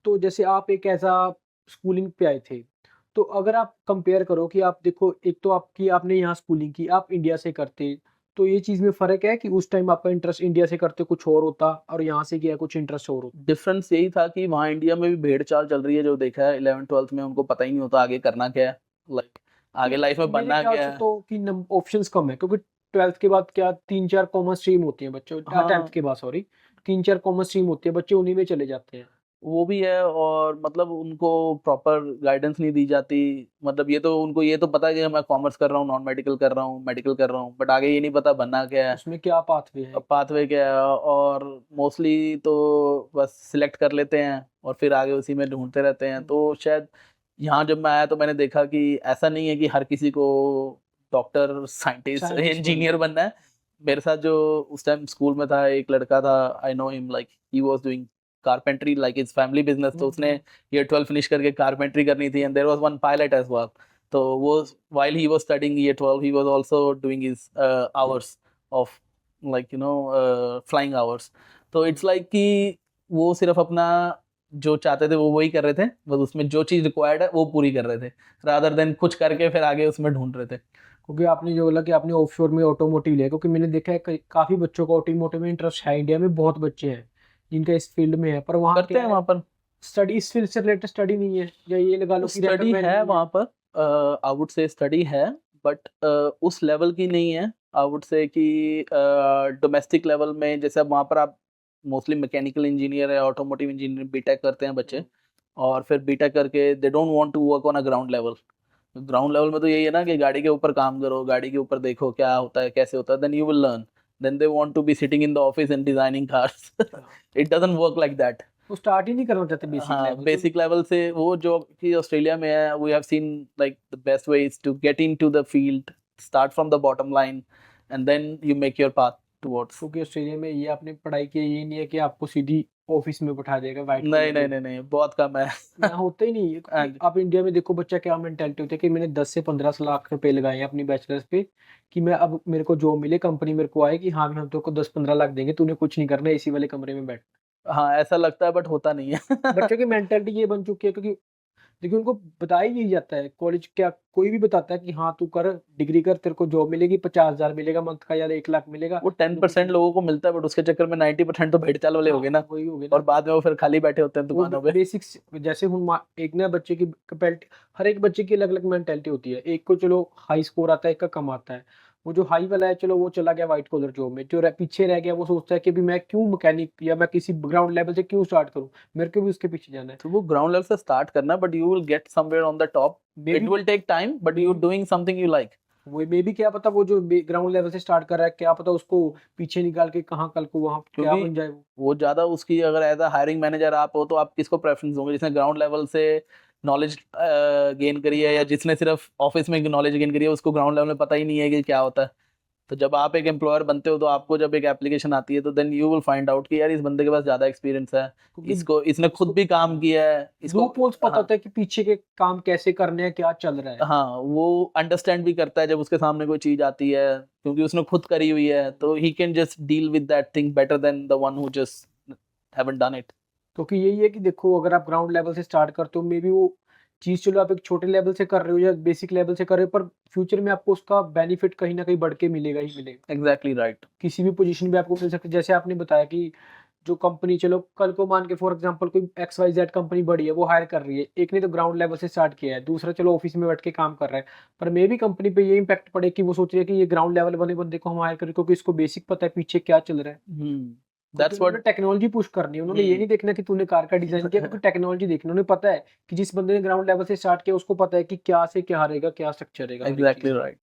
तो जैसे आप एक एज अ स्कूलिंग पे आए थे, तो अगर आप कंपेयर करो कि आप देखो एक तो आपकी आपने यहाँ स्कूलिंग की, आप इंडिया से करते, तो ये चीज़ में फ़र्क है कि उस टाइम आपका इंटरेस्ट इंडिया से करते कुछ और होता और यहाँ से किया कुछ इंटरेस्ट और होता। डिफरेंस यही था कि वहाँ इंडिया में भी भेड़ चाल चल रही है, जो देखा है 11th-12th में उनको पता ही नहीं होता आगे करना क्या है, लाइक आगे लाइफ में मेरे बनना ख्याल क्या से है। तो कि ऑप्शंस कम है क्योंकि 12th के बाद क्या 3-4 कॉमर्स स्ट्रीम होती हैं बच्चों, 10th हाँ, के बाद सॉरी, 3-4 कॉमर्स स्ट्रीम होती है, बच्चे उन्हीं में चले जाते हैं। वो भी है और मतलब उनको प्रॉपर गाइडेंस नहीं दी जाती। मतलब ये तो उनको ये तो पता है कि मैं कॉमर्स कर रहा हूँ, नॉन मेडिकल कर रहा हूँ, मेडिकल कर रहा हूँ, बट आगे ये नहीं पता बनना क्या है, उसमें क्या पाथवे है। पाथवे क्या है। और मोस्टली तो बस सिलेक्ट कर लेते हैं और फिर आगे उसी में ढूंढते रहते हैं। तो शायद यहाँ जब मैं आया तो मैंने देखा कि ऐसा नहीं है कि हर किसी को डॉक्टर, साइंटिस्ट, साइंटिस्ट बनना इंजीनियर है। बनना है। मेरे साथ जो उस टाइम स्कूल में था एक लड़का था, I know him, like he was doing carpentry, like it's family business. तो उसने ईयर 12 फिनिश करके कारपेंट्री करनी थी, and there was one pilot as well. तो वो while he was studying year 12 he was also doing his hours of like flying hours. तो it's like कि वो सिर्फ अपना जो चाहते थे वो वही कर रहे थे, बस उसमें जो चीज़ रिक्वायर्ड है वो पूरी कर रहे थे, रादर देन कुछ करके फिर आगे उसमें ढूंढ रहे थे। क्योंकि आपने जो बोला कि आपने ऑफशोर में ऑटोमोटिव लिया, क्योंकि मैंने देखा है काफ़ी बच्चों को ऑटोमोटिव में इंटरेस्ट है, इंडिया में बहुत बच्चे हैं जिनका इस फील्ड में है, पर वहाँ करते क्या हैं है, वहाँ पर, स्टडी इस फील्ड से रिलेटेड स्टडी नहीं है, या ये लगा लो कि स्टडी रेकमेंड है नहीं है। वहाँ पर, आई वुड से स्टडी है, बट उस लेवल की नहीं है। आई वुड से कि डोमेस्टिक लेवल में, जैसे अब वहाँ पर आप मोस्टली मैकेनिकल इंजीनियर है, ऑटोमोटिव इंजीनियर बीटेक करते हैं बच्चे, और फिर बीटेक करके they don't want to work on a ground level. Ground level में तो यही है ना कि गाड़ी के ऊपर काम करो, गाड़ी के ऊपर देखो क्या होता है कैसे होता है, then you will learn. Then they want to be sitting in the office and designing cars. It doesn't work like that. वो स्टार्ट ही नहीं करना चाहते बेसिक हाँ, लेवल, बेसिक लेवल से वो जो कि ऑस्ट्रेलिया में है, we have seen like the best way is to get into the field, start from the bottom line, and then you make your path towards. क्योंकि ऑस्ट्रेलिया में ये आपने पढ़ाई की है, ये नहीं है कि आपको सीधी ऑफिस में बैठा देगा वाइट नहीं कॉलर नहीं जॉब। नहीं नहीं, बहुत कम है। यहाँ होता ही नहीं है, हाँ क्योंकि जी। आप इंडिया में देखो बच्चा क्या मेंटेलिटी होती है कि मैंने 10 से 15 लाख रुपए लगाए हैं अपनी बैचलर्स पे, कि मैं अब मेरे को जॉब मिले, कंपनी मेरे को आए कि हाँ भी हम तेरे को 10-15 लाख देंगे, तूने कुछ नहीं करना है, इसी वाले कमरे में बैठ। हाँ, ऐसा लगता है बट होता नहीं है। बच्चों की मेंटालिटी ये बन चुकी है, क्योंकि देखिए उनको बताया यही जाता है, कॉलेज क्या कोई भी बताता है कि हाँ तू कर डिग्री कर, तेरे को जॉब मिलेगी, 50,000 मिलेगा मंथ का या 1 लाख मिलेगा। वो 10% लोगों को मिलता है, बट उसके चक्कर में 90% तो भेड़ चाल वाले हो हाँ गए ना। वही हो गया और ना, बाद में वो फिर खाली बैठे होते हैं वो दुकानों पे। बेसिक्स जैसे एक ना बच्चे की कैपेबिलिटी, हर एक बच्चे की अलग अलग मेंटेलिटी होती है, एक को चलो हाई स्कोर आता है, एक का कम आता है। वो जो हाई वाला है चलो वो चला गया व्हाइट कॉलर जॉब में, जो पीछे रह गया वो सोचता है कि भी मैं क्यों मैकेनिक या मैं किसी ग्राउंड लेवल से क्यों स्टार्ट करूं, मेरे को भी उसके पीछे जाना है। तो वो ग्राउंड लेवल से स्टार्ट करना, but you will get somewhere on the top. May it be will take time, but you doing something you like. वो मे बी क्या पता वो जो ग्राउंड लेवल से स्टार्ट कर रहा है, क्या पता उसको पीछे निकाल के कहाँ कल को वहाँ क्या क्योंकि बन जाए वो। वो ज्यादा उसकी, अगर एज अ हायरिंग मैनेजर आप हो तो आप किसको प्रेफरेंस दोगे, जिसने ग्राउंड लेवल से नॉलेज गेन करी है, या जिसने सिर्फ ऑफिस में नॉलेज गेन करी है, उसको ग्राउंड लेवल में पता ही नहीं है कि क्या होता है। तो जब आप एक एम्प्लॉयर बनते हो तो आपको जब एक एप्लीकेशन आती है तो then you will find out कि यार इस बंदे के पास ज्यादा एक्सपीरियंस है, क्योंकि इसने खुद भी काम किया है, इसको लूप होल्स पता हाँ, होता है कि पीछे के काम कैसे करने हैं, क्या चल रहा है। हाँ वो अंडरस्टैंड भी करता है जब उसके सामने कोई चीज आती है, क्योंकि उसने खुद करी हुई है, तो ही can just deal with that thing better than the one who just haven't done it. क्योंकि यही है कि देखो अगर आप ग्राउंड लेवल से स्टार्ट करते हो, मे बी वो चीज़ चलो आप एक छोटे लेवल से कर रहे हो या बेसिक लेवल से कर रहे हो, पर फ्यूचर में आपको उसका बेनिफिट कहीं ना कहीं बढ़ के मिलेगा ही मिलेगा। Exactly right. किसी भी पोजीशन पे आपको मिल सकता है। जैसे आपने बताया कि जो कंपनी, चलो कल को मान के फॉर एग्जांपल कोई एक्स वाई जेड कंपनी बड़ी है, वो हायर कर रही है, एक ने तो ग्राउंड लेवल से स्टार्ट किया है, दूसरा चलो ऑफिस में बैठ के काम कर रहा है, पर मे भी कंपनी पे ये इम्पैक्ट पड़े कि वो सोच रही है कि ये ग्राउंड लेवल वाले बंदे को हम हायर करें, क्योंकि इसको बेसिक पता है पीछे क्या चल रहा है। क्योंकि दैट्स उन्होंने व्हाट। टेक्नोलॉजी पुश करनी है, उन्होंने ये नहीं देखना कि तूने कार का डिजाइन किया, क्योंकि टेक्नोलॉजी देखनी है। उन्हें पता है कि जिस बंदे ने ग्राउंड लेवल से स्टार्ट किया उसको पता है कि क्या से क्या रहेगा, क्या स्ट्रक्चर रहेगा हर एक चीज एग्जैक्टली का। राइट।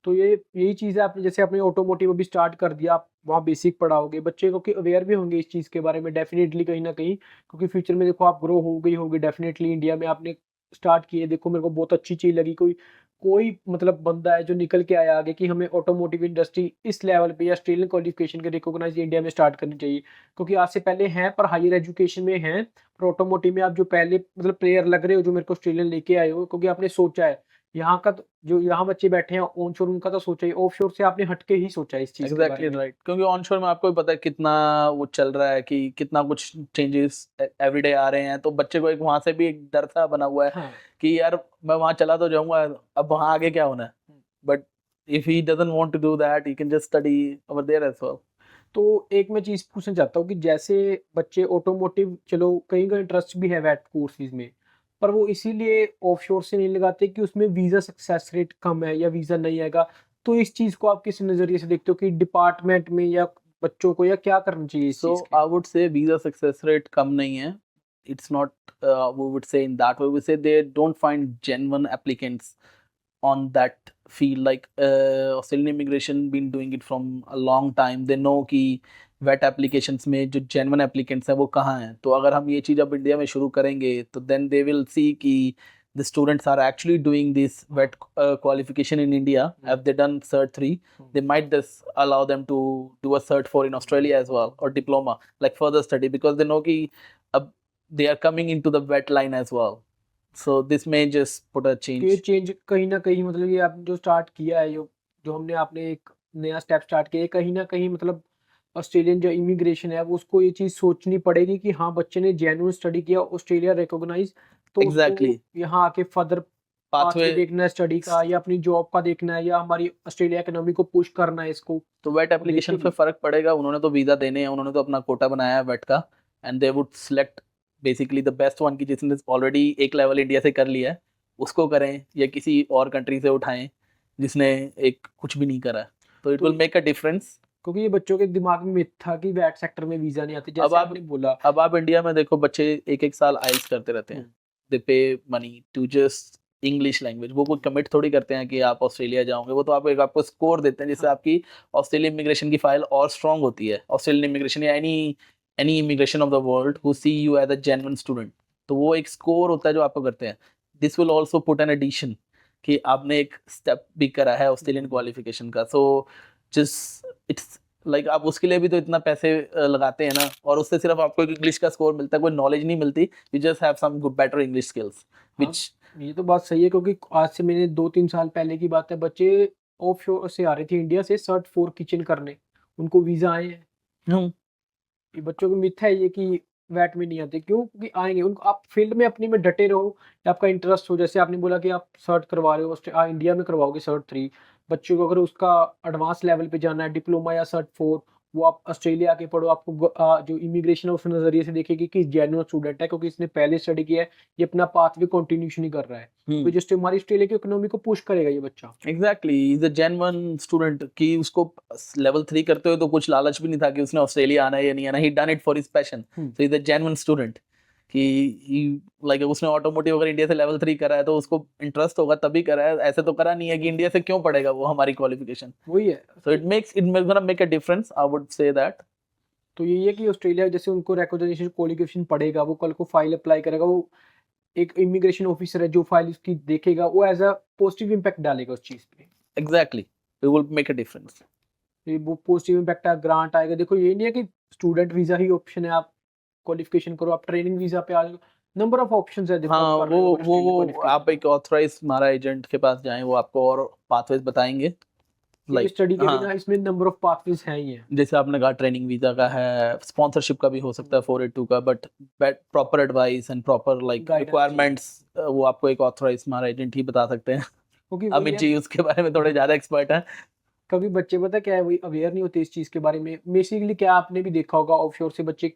तो ये यही चीज़ है, आपने जैसे आपने ऑटोमोटिव अभी स्टार्ट कर दिया, आप वहाँ बेसिक पढ़ाओगे बच्चे को कि अवेयर भी होंगे इस चीज़ के बारे में डेफिनेटली कहीं ना कहीं, क्योंकि फ्यूचर में देखो आप ग्रो हो गई होगी डेफिनेटली। इंडिया में आपने स्टार्ट किए, देखो मेरे को बहुत अच्छी चीज़ लगी। कोई कोई मतलब बंदा है जो निकल के आया आगे कि हमें ऑटोमोटिव इंडस्ट्री इस लेवल पे या ऑस्ट्रेलियन क्वालिफिकेशन के रिकॉग्नाइज इंडिया में स्टार्ट करनी चाहिए, क्योंकि आज से पहले हैं पर हायर एजुकेशन में हैं, पर ऑटोमोटिव में आप जो पहले मतलब प्लेयर लग रहे हो जो मेरे को ऑस्ट्रेलियन लेके आए हो, क्योंकि आपने सोचा है। यहाँ का तो जो यहाँ बच्चे बैठे हैं ऑन शोर उनका तो सोचा ही, ऑफ शोर से आपने हटके ही सोचा है इस चीज के बारे एग्जैक्टली में। राइट, क्योंकि ऑनशोर में आपको भी पता है कितना वो चल रहा है, कि कितना कुछ चेंजेस एवरीडे आ रहे हैं, तो बच्चे को एक वहां से भी एक डर सा बना हुआ है हाँ। कि यार मैं वहां चला तो जाऊंगा, अब वहां आगे क्या होना है। But if he doesn't want to do that, he can just study over there as well. तो एक मैं चीज पूछना चाहता हूँ कि जैसे बच्चे ऑटोमोटिव, चलो कहीं का इंटरेस्ट भी है वैट कोर्सेज में, पर वो इसीलिए ऑफशोर से नहीं लगाते कि उसमें वीजा सक्सेस रेट कम है या वीजा नहीं आएगा। तो इस चीज को आप किस नजरिए से देखते हो कि डिपार्टमेंट में या बच्चों को या क्या करना चाहिए इस So चीज के। I would say visa success rate कम नहीं है. It's not, we would say in that way. We say they don't find genuine applicants on that field. Like Australian immigration been doing it from a long time. They know कि wet applications में जो genuine applicants हैं वो कहाँ हैं. तो अगर हम ये चीज़ अब इंडिया में शुरू करेंगे तो then they will see कि the students are actually doing this wet qualification in India. Have they done Cert 3? They might just allow them to do a Cert 4 in Australia as well, or diploma, like further study, because they know कि अब they are coming into the wet line as well. So this may just put a कि ये change. Change कहीं ना कहीं मतलब ये आपने जो स्टार्ट किया है, जो जो हमने आपने एक नया स्टेप स्टार्ट किया है, कहीं ना कहीं मतलब ऑस्ट्रेलियन जो इमिग्रेशन है वो उसको ये चीज़ सोचनी पड़ेगी कि हाँ बच्चे ने जेन्युइन स्टडी किया, ऑस्ट्रेलिया रिकॉग्नाइज, तो उसको Exactly. यहाँ आके फर्दर पाथवे Pathway. देखना है स्टडी का, या अपनी जॉब का देखना है, या हमारी ऑस्ट्रेलिया इकोनॉमी को पुश करना है इसको। तो वेट वो एप्लीकेशन पे देखेगी। फर्क पड़ेगा, उन्होंने तो वीजा देने हैं, उन्होंने तो अपना कोटा बनाया है वेट का, and they would select basically the best one की जिसने ऑलरेडी एक लेवल इंडिया से कर लिया है, उसको करें, या किसी और कंट्री से उठाएं जिसने एक कुछ भी नहीं करा है, तो इट तो विल मेक अ डिफरेंस। क्योंकि ये बच्चों के दिमाग में मिथ था कि वैट सेक्टर में वीजा नहीं आती, अब जैसे आप आपने बोला। अब आप इंडिया में देखो बच्चे एक एक साल आइल्स करते रहते हैं, they pay money to just English language, वो कोई कमिट थोड़ी करते हैं कि आप ऑस्ट्रेलिया जाओगे, वो तो आपको स्कोर देते हैं जिससे हाँ। आपकी ऑस्ट्रेलियन इमिग्रेशन की फाइल और स्ट्रांग होती है, ऑस्ट्रेलियन इमिग्रेशन या any immigration of the world who see you as a genuine student, तो वो एक स्कोर होता है जो आपको करते हैं। This will also put an addition कि आपने एक स्टेप भी करा है ऑस्ट्रेलियन क्वालिफिकेशन का, सो जस्ट इट्स लाइक आप उसके लिए भी तो इतना पैसे लगाते हैं ना, और उससे सिर्फ आपको एक इंग्लिश का स्कोर मिलता है, कोई नॉलेज नहीं मिलती, you just have some good better English skills हाँ, व्हिच। ये तो बात सही है, क्योंकि आज से मैंने 2-3 साल पहले की बात है, बच्चे ऑफशोर से आ रहे थे इंडिया से सर्ट 4 किचन करने, उनको वीज़ा आए हैं। ये बच्चों की मिथ है ये कि वैट में नहीं आते, क्यों? क्योंकि आएँगे, उनको आप फील्ड में अपनी में डटे रहो, या आपका इंटरेस्ट हो, जैसे आपने बोला कि आप सर्ट करवा रहे हो, इंडिया में करवाओगे सर्ट 3, बच्चों को अगर उसका एडवांस लेवल पे जाना है, डिप्लोमा या सर्ट 4, वो आप ऑस्ट्रेलिया आके पढ़ो, आपको जो इमिग्रेशन है उस नज़रिए से देखेगी कि जेन्युइन स्टूडेंट है, क्योंकि इसने पहले स्टडी किया है, ये अपना पाथवे कंटिन्यूएशन ही कर रहा है। तो जस्ट हमारी ऑस्ट्रेलिया की इकोनॉमी को पुश करेगा ये बच्चा। Exactly, is a genuine student, कि उसको लेवल 3 करते हुए तो कुछ लालच भी नहीं था कि उसने ऑस्ट्रेलिया आना है या नहीं आना, he done it for his passion, so is a genuine student कि ही लाइक उसने ऑटोमोटिव अगर इंडिया से लेवल 3 करा है तो उसको इंटरेस्ट होगा तभी करा है, ऐसे तो करा नहीं है कि इंडिया से क्यों पढ़ेगा वो हमारी क्वालिफिकेशन। वही है। So it gonna make a difference, I would say that. तो यही है कि ऑस्ट्रेलिया जैसे उनको रिकॉग्निशन क्वालिफिकेशन पड़ेगा, वो कल को फाइल अप्लाई करेगा, वो एक इमिग्रेशन ऑफिसर है जो फाइल उसकी देखेगा, वो एज अ पॉजिटिव इम्पैक्ट डालेगा उस चीज़ पे। Exactly. it will make a difference. ये वो पॉजिटिव इम्पैक्ट है, ग्रांट आएगा। देखो ये नहीं है कि स्टूडेंट वीजा ही ऑप्शन है, आप क्वालिफिकेशन करो, आप ट्रेनिंग वीजा पे आ जाओ, नंबर ऑफ ऑप्शंस है। देखो हाँ, आप कर रहे हो अगर ऑस्ट्रेलियन वो क्वालिफिकेशन आप एक ऑथराइज हमारा एजेंट के पास जाएं, वो आपको और पाथवेज बताएंगे। ये स्टडी के हाँ, बिना इसमें नंबर ऑफ पाथवेज हैं ही है। जैसे आपने कहा ट्रेनिंग वीजा का है, स्पॉन्सरशिप का भी हो सकता है 482 का, but proper advice and proper like Guidance requirements वो आपको एक ऑथराइज हमारा एजेंट ही बता सकते हैं। क्योंकि वही अमित है, जी उसके बारे में थोड़े ज्यादा एक्सपर्ट हैं। कभी बच्चे पता क्या है, वही अवेयर नहीं होते इस चीज़ के बारे में। बेसिकली क्या आपने भी देखा होगा ऑफशोर से बच्चे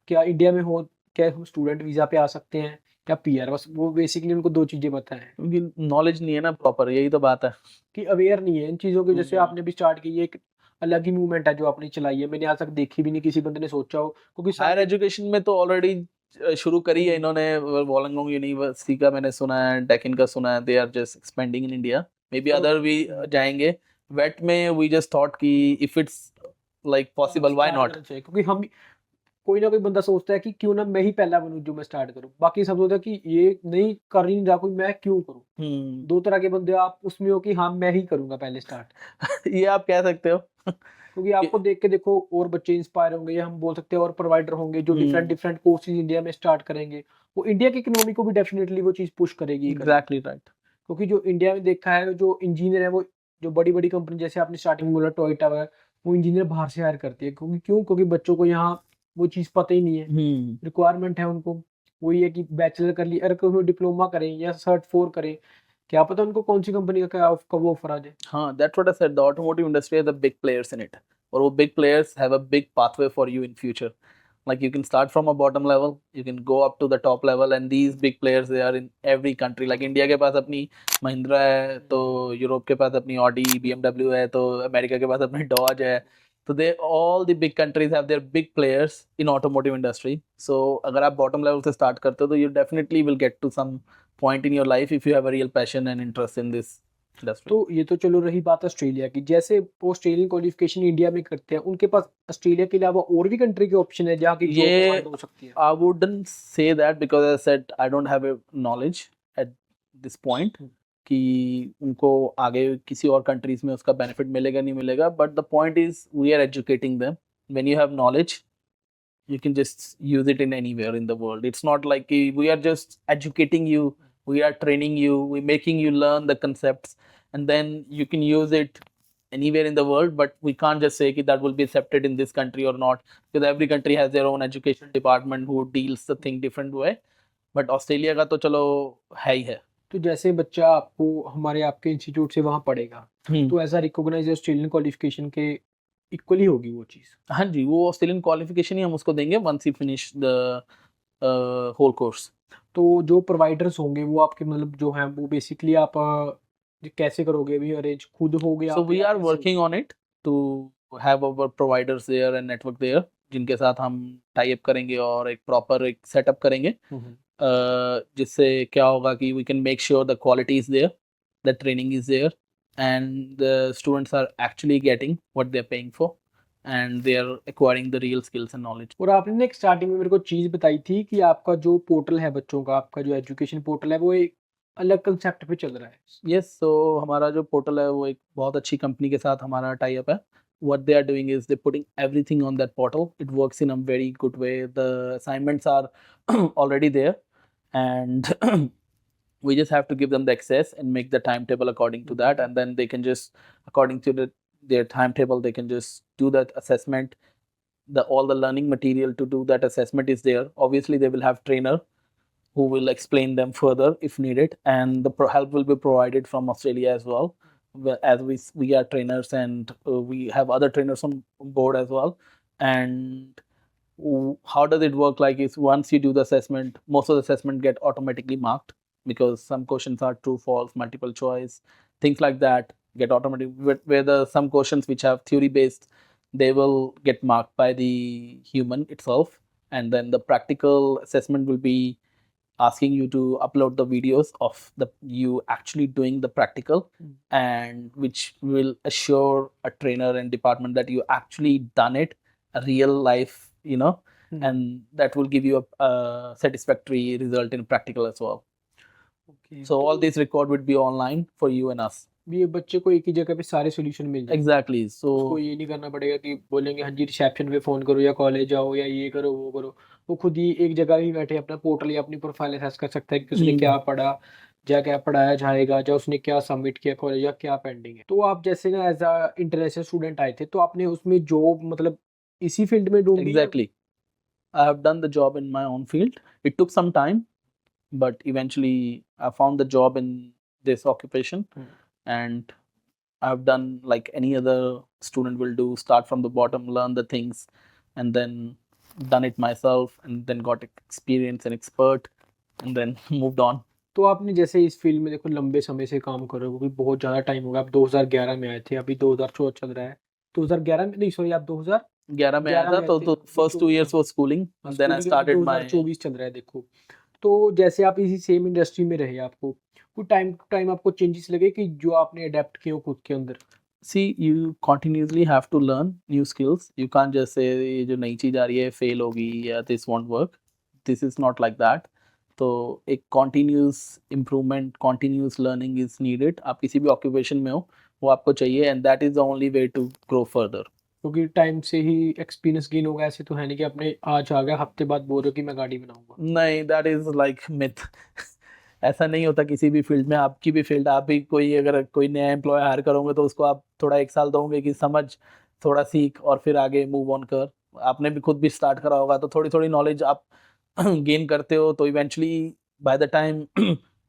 क्या इंडिया में हो, क्या हम स्टूडेंट वीजा पे आ सकते हैं या पीआर, बस वो बेसिकली उनको दो चीज़ें पता है क्योंकि नॉलेज नहीं है ना प्रॉपर, यही तो बात है। कि अवेयर नहीं है इन चीज़ों की। जैसे हम्म। आपने भी स्टार्ट की, ये एक अलग ही मूवमेंट है जो आपने चलाई है, मैंने आज तक देखी भी नहीं, किसी बंदे ने सोचा हो, क्योंकि हायर सारे एजुकेशन में तो ऑलरेडी शुरू करी है इन्होंने। वोलोंगोंग यूनिवर्सिटी का मैंने सुना है, डेकिन का सुना है, they are just expanding in India, maybe other भी जाएंगे। वेट में वी जस्ट थॉट कि if it's like possible why start not. करना चाहिए, क्योंकि हम कोई ना कोई बंदा सोचता है कि क्यों ना मैं ही पहला बनूं जो मैं स्टार्ट करूं, बाकी सब सोचता है कि ये नहीं कर ही नहीं रहा कोई, मैं क्यों करूं। दो तरह के बंदे आप उसमें हो कि हाँ मैं ही करूंगा पहले स्टार्ट, ये आप कह सकते हो। क्योंकि आपको देख के देखो और बच्चे इंस्पायर होंगे, या हम बोल सकते हैं और प्रोवाइडर होंगे जो डिफरेंट डिफरेंट कोर्सेज इंडिया में स्टार्ट करेंगे, वो इंडिया की इकोनॉमी को भी डेफिनेटली वो चीज़ पुश करेगी ये करेगी। Exactly right. क्योंकि जो इंडिया में देखा है, जो इंजीनियर है वो, जो बड़ी बड़ी कंपनी जैसे आपने स्टार्टिंग में बोला टोयोटा वगैरह, वो इंजीनियर बाहर से हायर करती है। क्योंकि बच्चों को यहाँ वो चीज़ पता ही नहीं है, रिक्वायरमेंट है उनको वही है कि बैचलर कर लिया, अगर कोई डिप्लोमा करें या सर्ट 4 करें, क्या पता उनको कौन सी कंपनी का क्या कब ऑफर आ जाए। हाँ, that's what I said. The automotive industry has the big players in it. और वो big players have a big pathway for you in future. Like you can start from a bottom level, you can go up to the top level, and these big players they are in every country. Like India के पास अपनी महिंद्रा है, तो Europe के पास अपनी Audi BMW है, तो America के पास अपनी डॉज है। तो they all the big countries have their big players in automotive industry. So अगर आप bottom level से start करते हो तो you definitely will get to some point in your life if you have a real passion and interest in this industry. तो ये तो चलो रही बात ऑस्ट्रेलिया की। जैसे ऑस्ट्रेलियन क्वालिफिकेशन इंडिया में करते हैं, उनके पास ऑस्ट्रेलिया के अलावा और भी कंट्री के ऑप्शन है जहाँ की जॉब ये प्रोवाइड हो सकती है। I wouldn't say that because I said I don't have a knowledge at this point कि उनको आगे किसी और कंट्रीज में उसका बेनिफिट मिलेगा नहीं मिलेगा, but the point is we are educating them. When you have knowledge you can just use it in anywhere in the world. It's not like we are just educating you, we are training you, we're making you learn the concepts, and then you can use it anywhere in the world. But we can't just say that will be accepted in this country or not, because every country has their own education department who deals the thing different way. But Australia का तो चलो है ही है। तो जैसे बच्चा आपको हमारे आपके इंस्टीट्यूट से वहाँ पढ़ेगा, तो ऐसा रिकॉग्नाइज ऑस्ट्रेलियन क्वालिफिकेशन के इक्वली होगी वो चीज़। हाँ जी, वो ऑस्ट्रेलियन क्वालिफिकेशन ही हम उसको देंगे once he finish the whole course. तो जो प्रोवाइडर्स होंगे वो आपके मतलब जो हैं वो बेसिकली आप कैसे करोगे अभी अरेंज, खुद हो गया So we are working on it to have our providers there and network there, जिनके साथ हम टाई अप करेंगे और एक प्रॉपर एक सेटअप करेंगे, जिससे क्या होगा कि we can make sure the quality is there, the training is there, and the students are actually getting what they're paying for, and they are acquiring the real skills and knowledge. और आपने ना एक starting में मेरे को चीज़ बताई थी कि आपका जो पोर्टल है बच्चों का, आपका जो एजुकेशन पोर्टल है वो एक अलग कंसेप्ट पे चल रहा है। Yes, so हमारा जो पोर्टल है वो एक बहुत अच्छी कंपनी के साथ हमारा टाई अप है। What they are doing is they're putting everything on that portal. It works in a very good way. The assignments are already there, and we just have to give them the access and make the timetable according to that, and then they can just according to their timetable they can just do that assessment. All the learning material to do that assessment is there. Obviously they will have trainer who will explain them further if needed, and the help will be provided from Australia as well. As we are trainers, and we have other trainers on board as well. And how does it work? Like is once you do the assessment, most of the assessment get automatically marked, because some questions are true, false, multiple choice, things like that get automatic. Where the some questions which have theory based, they will get marked by the human itself, and then the practical assessment will be asking you to upload the videos of you actually doing the practical, and which will assure a trainer and department that you actually done it a real life, and that will give you a satisfactory result in practical as well. Okay, So all this record would be online for you and us. भी ये बच्चे को एक ही जगह पे सारे solution मिल जाए। Exactly उसको सो ये नहीं करना पड़ेगा कि बोलेंगे हाँ जी रिसेप्शन पे फ़ोन करो या कॉलेज जाओ या ये करो वो करो। वो खुद ही एक जगह ही बैठे अपना पोर्टल या अपनी प्रोफाइल असेस कर सकता है कि उसने क्या पढ़ा, या क्या पढ़ाया जाएगा, या उसने क्या सबमिट किया कॉलेज या क्या पेंडिंग है। तो आप जैसे ना एज़ अ इंटरनेशनल स्टूडेंट आए थे, तो आपने उसमें जॉब मतलब इसी फील्ड में ढूँढी या exactly I have done the job in my own field. It took some time, but eventually I found the job in this occupation, hmm. and I've done like any other student will do, start from the bottom, learn the things, and then done it myself, and then got experience and expert, and then moved on. तो आपने जैसे इस field में देखो लंबे समय से काम कर रहे हो, क्योंकि बहुत ज़्यादा टाइम हो गया, आप 2011 में आए थे, अभी 2014 चल रहा है। 2011 में नहीं सॉरी आप 11 में आया 2011 था में आए तो थे, तो अभी first 2 years was schooling, हाँ, and then I स्कूलिंग अभी started my 2024 चल रहा है देखो। तो जैसे आप इसी सेम इंडस्ट्री में रहे आपको, कोई टाइम टू टाइम आपको चेंजेस लगे कि जो आपने अडैप्ट किए हो खुद के अंदर? see you continuously have to learn new skills. You can't just say ये जो नई चीज आ रही है फेल होगी या this won't work. This is not like that. तो एक continuous improvement, continuous learning is needed. आप किसी भी occupation में हो वो आपको चाहिए, and that is the only way to grow further. क्योंकि टाइम से ही एक्सपीरियंस गेन होगा, ऐसे तो है नहीं कि आपने आज आ गया हफ्ते बाद बोल रहे हो कि मैं गाड़ी बनाऊंगा। नहीं, that is like myth. ऐसा नहीं होता किसी भी फील्ड में। आपकी भी फील्ड, आप भी कोई अगर कोई नया एम्प्लॉय हायर करोगे तो उसको आप थोड़ा 1 साल दोगे कि समझ, थोड़ा सीख और फिर आगे मूव ऑन कर। आपने भी खुद भी स्टार्ट करा होगा तो थोड़ी थोड़ी नॉलेज आप गेन करते हो, तो eventually by the time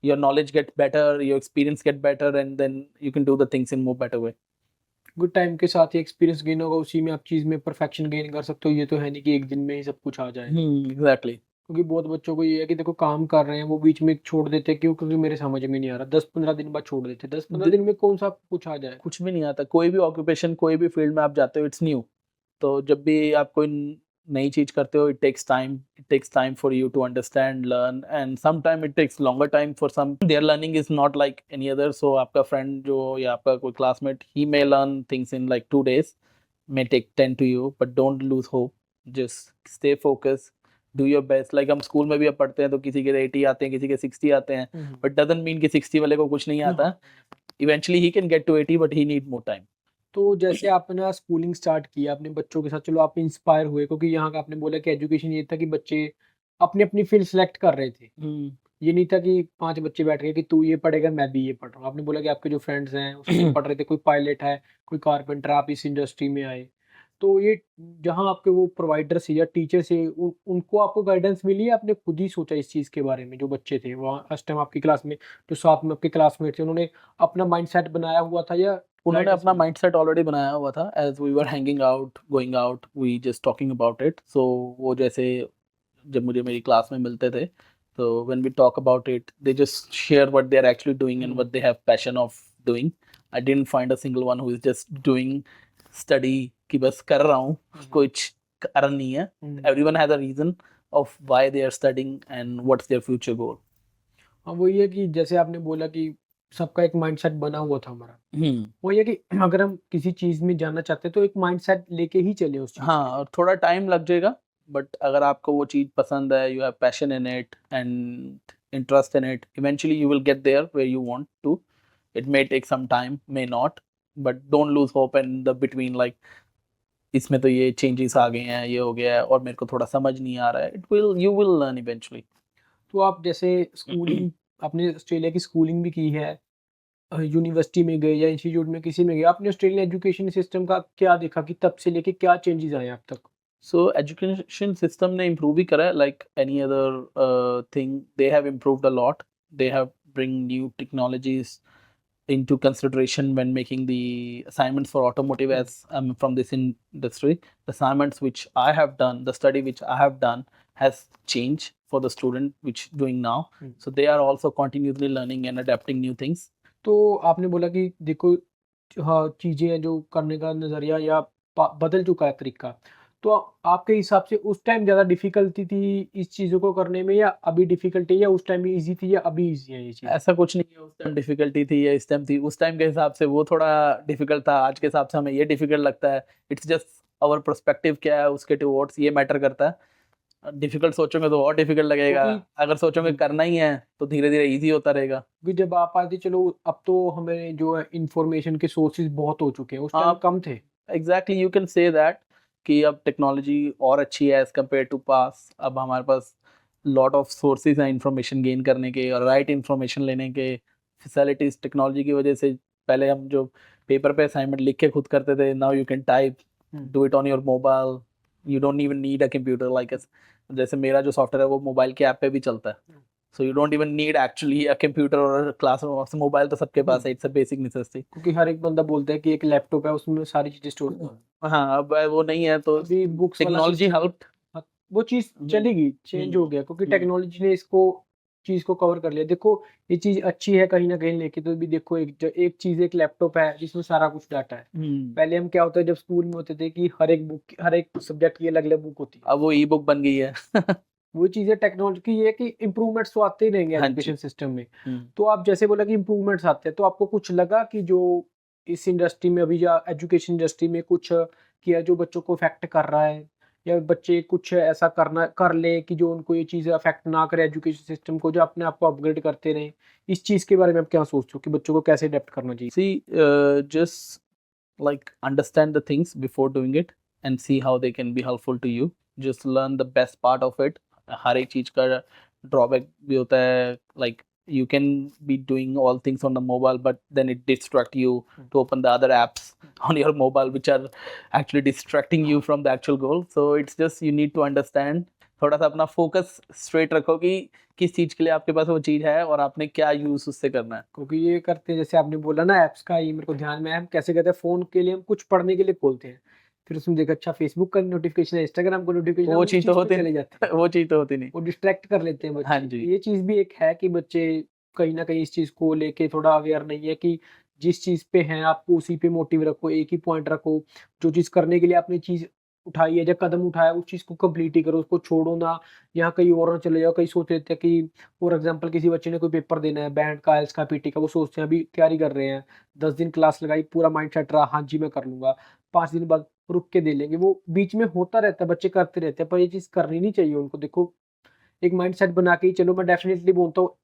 your knowledge get better, your experience get better, and then you can do the things in more better way. Good time के साथ ही एक्सपीरियंस गेन होगा, उसी में आप चीज़ में परफेक्शन गेन कर सकते हो। ये तो है नहीं कि एक दिन में ही सब कुछ आ जाए। एग्जैक्टली। क्योंकि बहुत बच्चों को ये है कि देखो काम कर रहे हैं, वो बीच में छोड़ देते हैं, क्यों? क्योंकि मेरे समझ में नहीं आ रहा, 10-15 दिन बाद छोड़ देते हैं। 10-15 दिन में कौन सा कुछ आ जाए? कुछ भी नहीं आता। कोई भी ऑक्यूपेशन, कोई भी फील्ड में आप जाते हो, इट्स न्यू। तो जब भी आप कोई नई चीज करते हो, it takes time for you to understand, learn, and some time it takes longer time for some. Their learning is not like any other. So आपका फ्रेंड जो या आपका कोई classmate, he may learn things in like 2 days, may take 10 to you, but don't lose hope. Just stay focused, do your best. Like हम school में भी अब पढ़ते हैं तो किसी के 80 आते हैं, किसी के 60 आते हैं, but doesn't mean कि 60 वाले को कुछ नहीं आता। Eventually he can get to 80, but he need more time. तो जैसे आपने ना स्कूलिंग स्टार्ट किया अपने बच्चों के साथ, चलो आप इंस्पायर हुए, क्योंकि यहाँ का आपने बोला कि एजुकेशन ये था कि बच्चे अपनी-अपनी फील्ड सेलेक्ट कर रहे थे। ये नहीं था कि 5 बच्चे बैठ गए कि तू ये पढ़ेगा, मैं भी ये पढ़ रहा हूँ। आपने बोला कि आपके जो फ्रेंड्स हैं उसमें पढ़ रहे थे, कोई पायलट है, कोई कारपेंटर, आप इस इंडस्ट्री में आए। तो ये जहाँ आपके वो प्रोवाइडर से या टीचर से उनको आपको गाइडेंस मिली, या आपने खुद ही सोचा इस चीज़ के बारे में? जो बच्चे थे वहाँ उस टाइम आपकी क्लास में, जो साथ में आपके क्लासमेट थे, उन्होंने अपना माइंडसेट बनाया हुआ था या उन्होंने गाइडेंस अपना मिली? माइंडसेट ऑलरेडी बनाया हुआ था। As we were hanging out, going out, we just talking about it. So वो जैसे जब मुझे मेरी क्लास में मिलते थे, तो when we talk about it, they just share what they are actually doing and what they have passion of doing. I didn't find a single one who is just doing study कि बस कर रहा हूँ, कुछ कारण नहीं है। Everyone has a reason of why they are studying and what's their future goal. हाँ, वही है कि जैसे आपने बोला कि सबका एक माइंडसेट बना हुआ था हमारा। हम्म। वही है कि अगर हम किसी चीज़ में जानना चाहते हैं तो एक माइंडसेट लेके ही चलें उस चीज़ हाँ, के लिए। और थोड़ा टाइम लग जाएगा, बट अगर आपको वो चीज़ पसंद है, you have passion in it and interest in it, eventually you will get there where you want to. It may take some time, may not, but don't lose hope in the between, like इसमें तो ये changes आ गए हैं, ये हो गया है और मेरे को थोड़ा समझ नहीं आ रहा है। It will, you will learn eventually. तो आप जैसे स्कूलिंग आपने ऑस्ट्रेलिया की स्कूलिंग भी की है, यूनिवर्सिटी में गए या इंस्टीट्यूट में किसी में गए, आपने ऑस्ट्रेलियन एजुकेशन सिस्टम का क्या देखा कि तब से लेके क्या चेंजेस आए अब तक? सो एजुकेशन सिस्टम ने इम्प्रूव ही करा है, like any other thing. They have improved a lot. They have bring new technologies into consideration when making the assignments for automotive, as I'm from this industry. The assignments which I have done, the study which I have done has changed for the student which doing now. So they are also continuously learning and adapting new things. तो आपने बोला कि देखो हाँ, चीज़ें हैं जो करने का नज़रिया या बदल चुका है तरीका। तो आपके हिसाब से उस टाइम ज़्यादा डिफ़िकल्टी थी इस चीज़ों को करने में, या अभी डिफ़िकल्टी है, या उस टाइम ईज़ी थी या अभी ईज़ी है ये चीज़? ऐसा कुछ नहीं है उस टाइम डिफिकल्टी थी या इस टाइम थी। उस टाइम के हिसाब से वो थोड़ा डिफिकल्ट था, आज के हिसाब से हमें ये डिफिकल्ट लगता है। इट्स जस्ट आवर पर्सपेक्टिव क्या है उसके टुवर्ड्स, ये मैटर करता है। डिफिकल्ट सोचोगे तो और डिफिकल्ट लगेगा, क्योंकि- अगर सोचोगे करना ही है तो धीरे धीरे इजी होता रहेगा। क्योंकि जब आप आते चलो अब तो हमें जो है इंफॉर्मेशन के सोर्सेज बहुत हो चुके हैं, उस टाइम हाँ। कम थे। Exactly, you can say that कि अब टेक्नोलॉजी और अच्छी है एज कम्पेयर टू पास। अब हमारे पास लॉट ऑफ सोर्सेज हैं इंफॉर्मेशन गेन करने के और राइट इंफॉर्मेशन लेने के। फैसिलिटीज टेक्नोलॉजी की वजह से, पहले हम जो पेपर पे असाइनमेंट लिख के खुद करते थे, now you can type, do it on your mobile, you don't even need a computer like जैसे मेरा जो सॉफ्टवेयर है वो मोबाइल के ऐप पे भी चलता है। So you don't even need actually a computer और क्लासरूम। मोबाइल तो सबके पास है, इट्स अ बेसिक नेसेसिटी। क्योंकि हर एक बंदा बोलता है कि एक लैपटॉप है उसमें सारी चीजें स्टोर कर। हाँ, अब वो नहीं है तो अभी बुक्स वाला टेक्नोलॉजी system- हेल्प्ड। हाँ, वो चीज चलेगी, चेंज हो गया क्योंकि टेक्नोलॉजी ने इसको चीज को कवर कर लिया। देखो ये चीज अच्छी है कहीं ना कहीं लेके, तो भी देखो एक चीज, एक लैपटॉप है जिसमें सारा कुछ डाटा है। पहले हम क्या होता है जब स्कूल में होते थे कि हर एक बुक, हर एक सब्जेक्ट की अलग अलग बुक होती है। अब वो ई बुक बन गई है। वो चीजें टेक्नोलॉजी की ये है कि इम्प्रूवमेंट्स तो आते ही रहेंगे हाँ जी। एजुकेशन सिस्टम में। तो आप जैसे बोला कि इम्प्रूवमेंट्स आते हैं, तो आपको कुछ लगा कि जो इस इंडस्ट्री में अभी या एजुकेशन इंडस्ट्री में कुछ किया जो बच्चों को अफेक्ट कर रहा है, या बच्चे कुछ ऐसा करना कर ले कि जो उनको ये चीज़ अफेक्ट ना करे एजुकेशन सिस्टम को, जो अपने आप को अपग्रेड करते रहें। इस चीज़ के बारे में आप क्या सोचते हो कि बच्चों को कैसे अडेप्ट करना चाहिए? See, just like understand the things before doing it and see how they can be helpful to you. Just learn the best part of it. हर एक चीज का ड्रॉबैक भी होता है, like you can be doing all things on the mobile but then it distract you to open the other apps on your mobile which are actually distracting you from the actual goal. So it's just you need to understand, थोड़ा सा अपना focus straight रखो कि किस चीज के लिए आपके पास वो चीज है और आपने क्या यूज उससे करना है। क्योंकि ये करते हैं जैसे आपने बोला ना ऐप्स का, ये मेरे को ध्यान में है। हम कैसे कहते हैं फोन के लिए हम कुछ पढ़ने के लिए खोलते हैं, फिर उसमें देखा अच्छा फेसबुक का नोटिफिकेशन है, इंस्टाग्राम का नोटिफिकेशन, वो चीज तो होती चले जाते हैं। वो चीज तो होती नहीं। वो डिस्ट्रैक्ट कर लेते हैं हाँ बच्चे। जी। ये चीज भी एक है कि बच्चे कहीं ना कहीं इस चीज को लेके थोड़ा अवेयर नहीं है कि जिस चीज पे हैं आपको उसी पे मोटिव रखो, एक ही पॉइंट रखो। जो चीज करने के लिए आपने चीज उठाई है, जब कदम उठाया उस चीज को कंप्लीट ही करो, उसको छोड़ो ना। यहाँ कहीं और ना चले जाओ। कहीं सोच लेते हैं कि फॉर एग्जाम्पल किसी बच्चे ने कोई पेपर देना है, बैंड का, आइल्स का, पीटी का, वो सोचते हैं अभी तैयारी कर रहे हैं, 10 दिन क्लास लगाई, पूरा माइंड सेट रहा, हाँ जी मैं कर लूंगा, 5 दिन बाद रुक के दे लेंगे। वो बीच में होता रहता है, बच्चे करते रहते हैं, पर ये चीज करनी नहीं चाहिए उनको। देखो एक माइंडसेट बना के ही चलो। मैं डेफिनेटली बोलता हूँ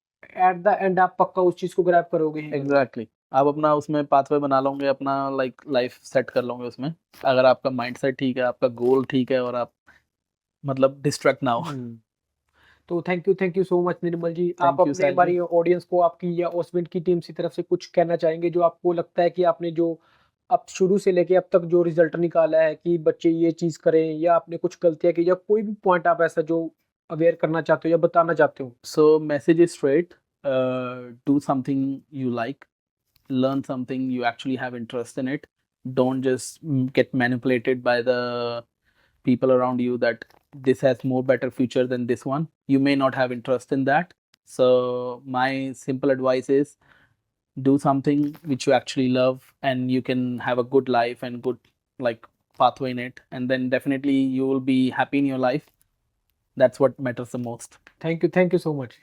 एट द एंड आप पक्का उस चीज को ग्रैब करोगे ही। एग्जैक्टली, आप अपना उसमें पाथवे बना लोगे, अपना लाइक लाइफ सेट कर लोगे उसमें, अगर आपका माइंडसेट ठीक है, आपका गोल ठीक है और आप मतलब डिस्ट्रैक्ट ना हो। तो thank you so much Nirmal ji. Thank आप you, अपने साहिल जी। हमारी ऑडियंस को आपकी या ओसमिंट की टीम की तरफ से कुछ कहना चाहेंगे जो आपको लगता है कि आपने जो अब शुरू से लेके अब तक जो रिजल्ट निकाला है कि बच्चे ये चीज करें, या आपने कुछ गलतियां की, या कोई भी पॉइंट आप ऐसा जो अवेयर करना चाहते हो या बताना चाहते हो? So message is straight. Do something you like. Learn something you actually have interest in it. Don't just get manipulated by the people around you that this has more better future than this one. You may not have interest in that. So my simple advice is do something which you actually love and you can have a good life and good like pathway in it, and then definitely you will be happy in your life. That's what matters the most. Thank you so much.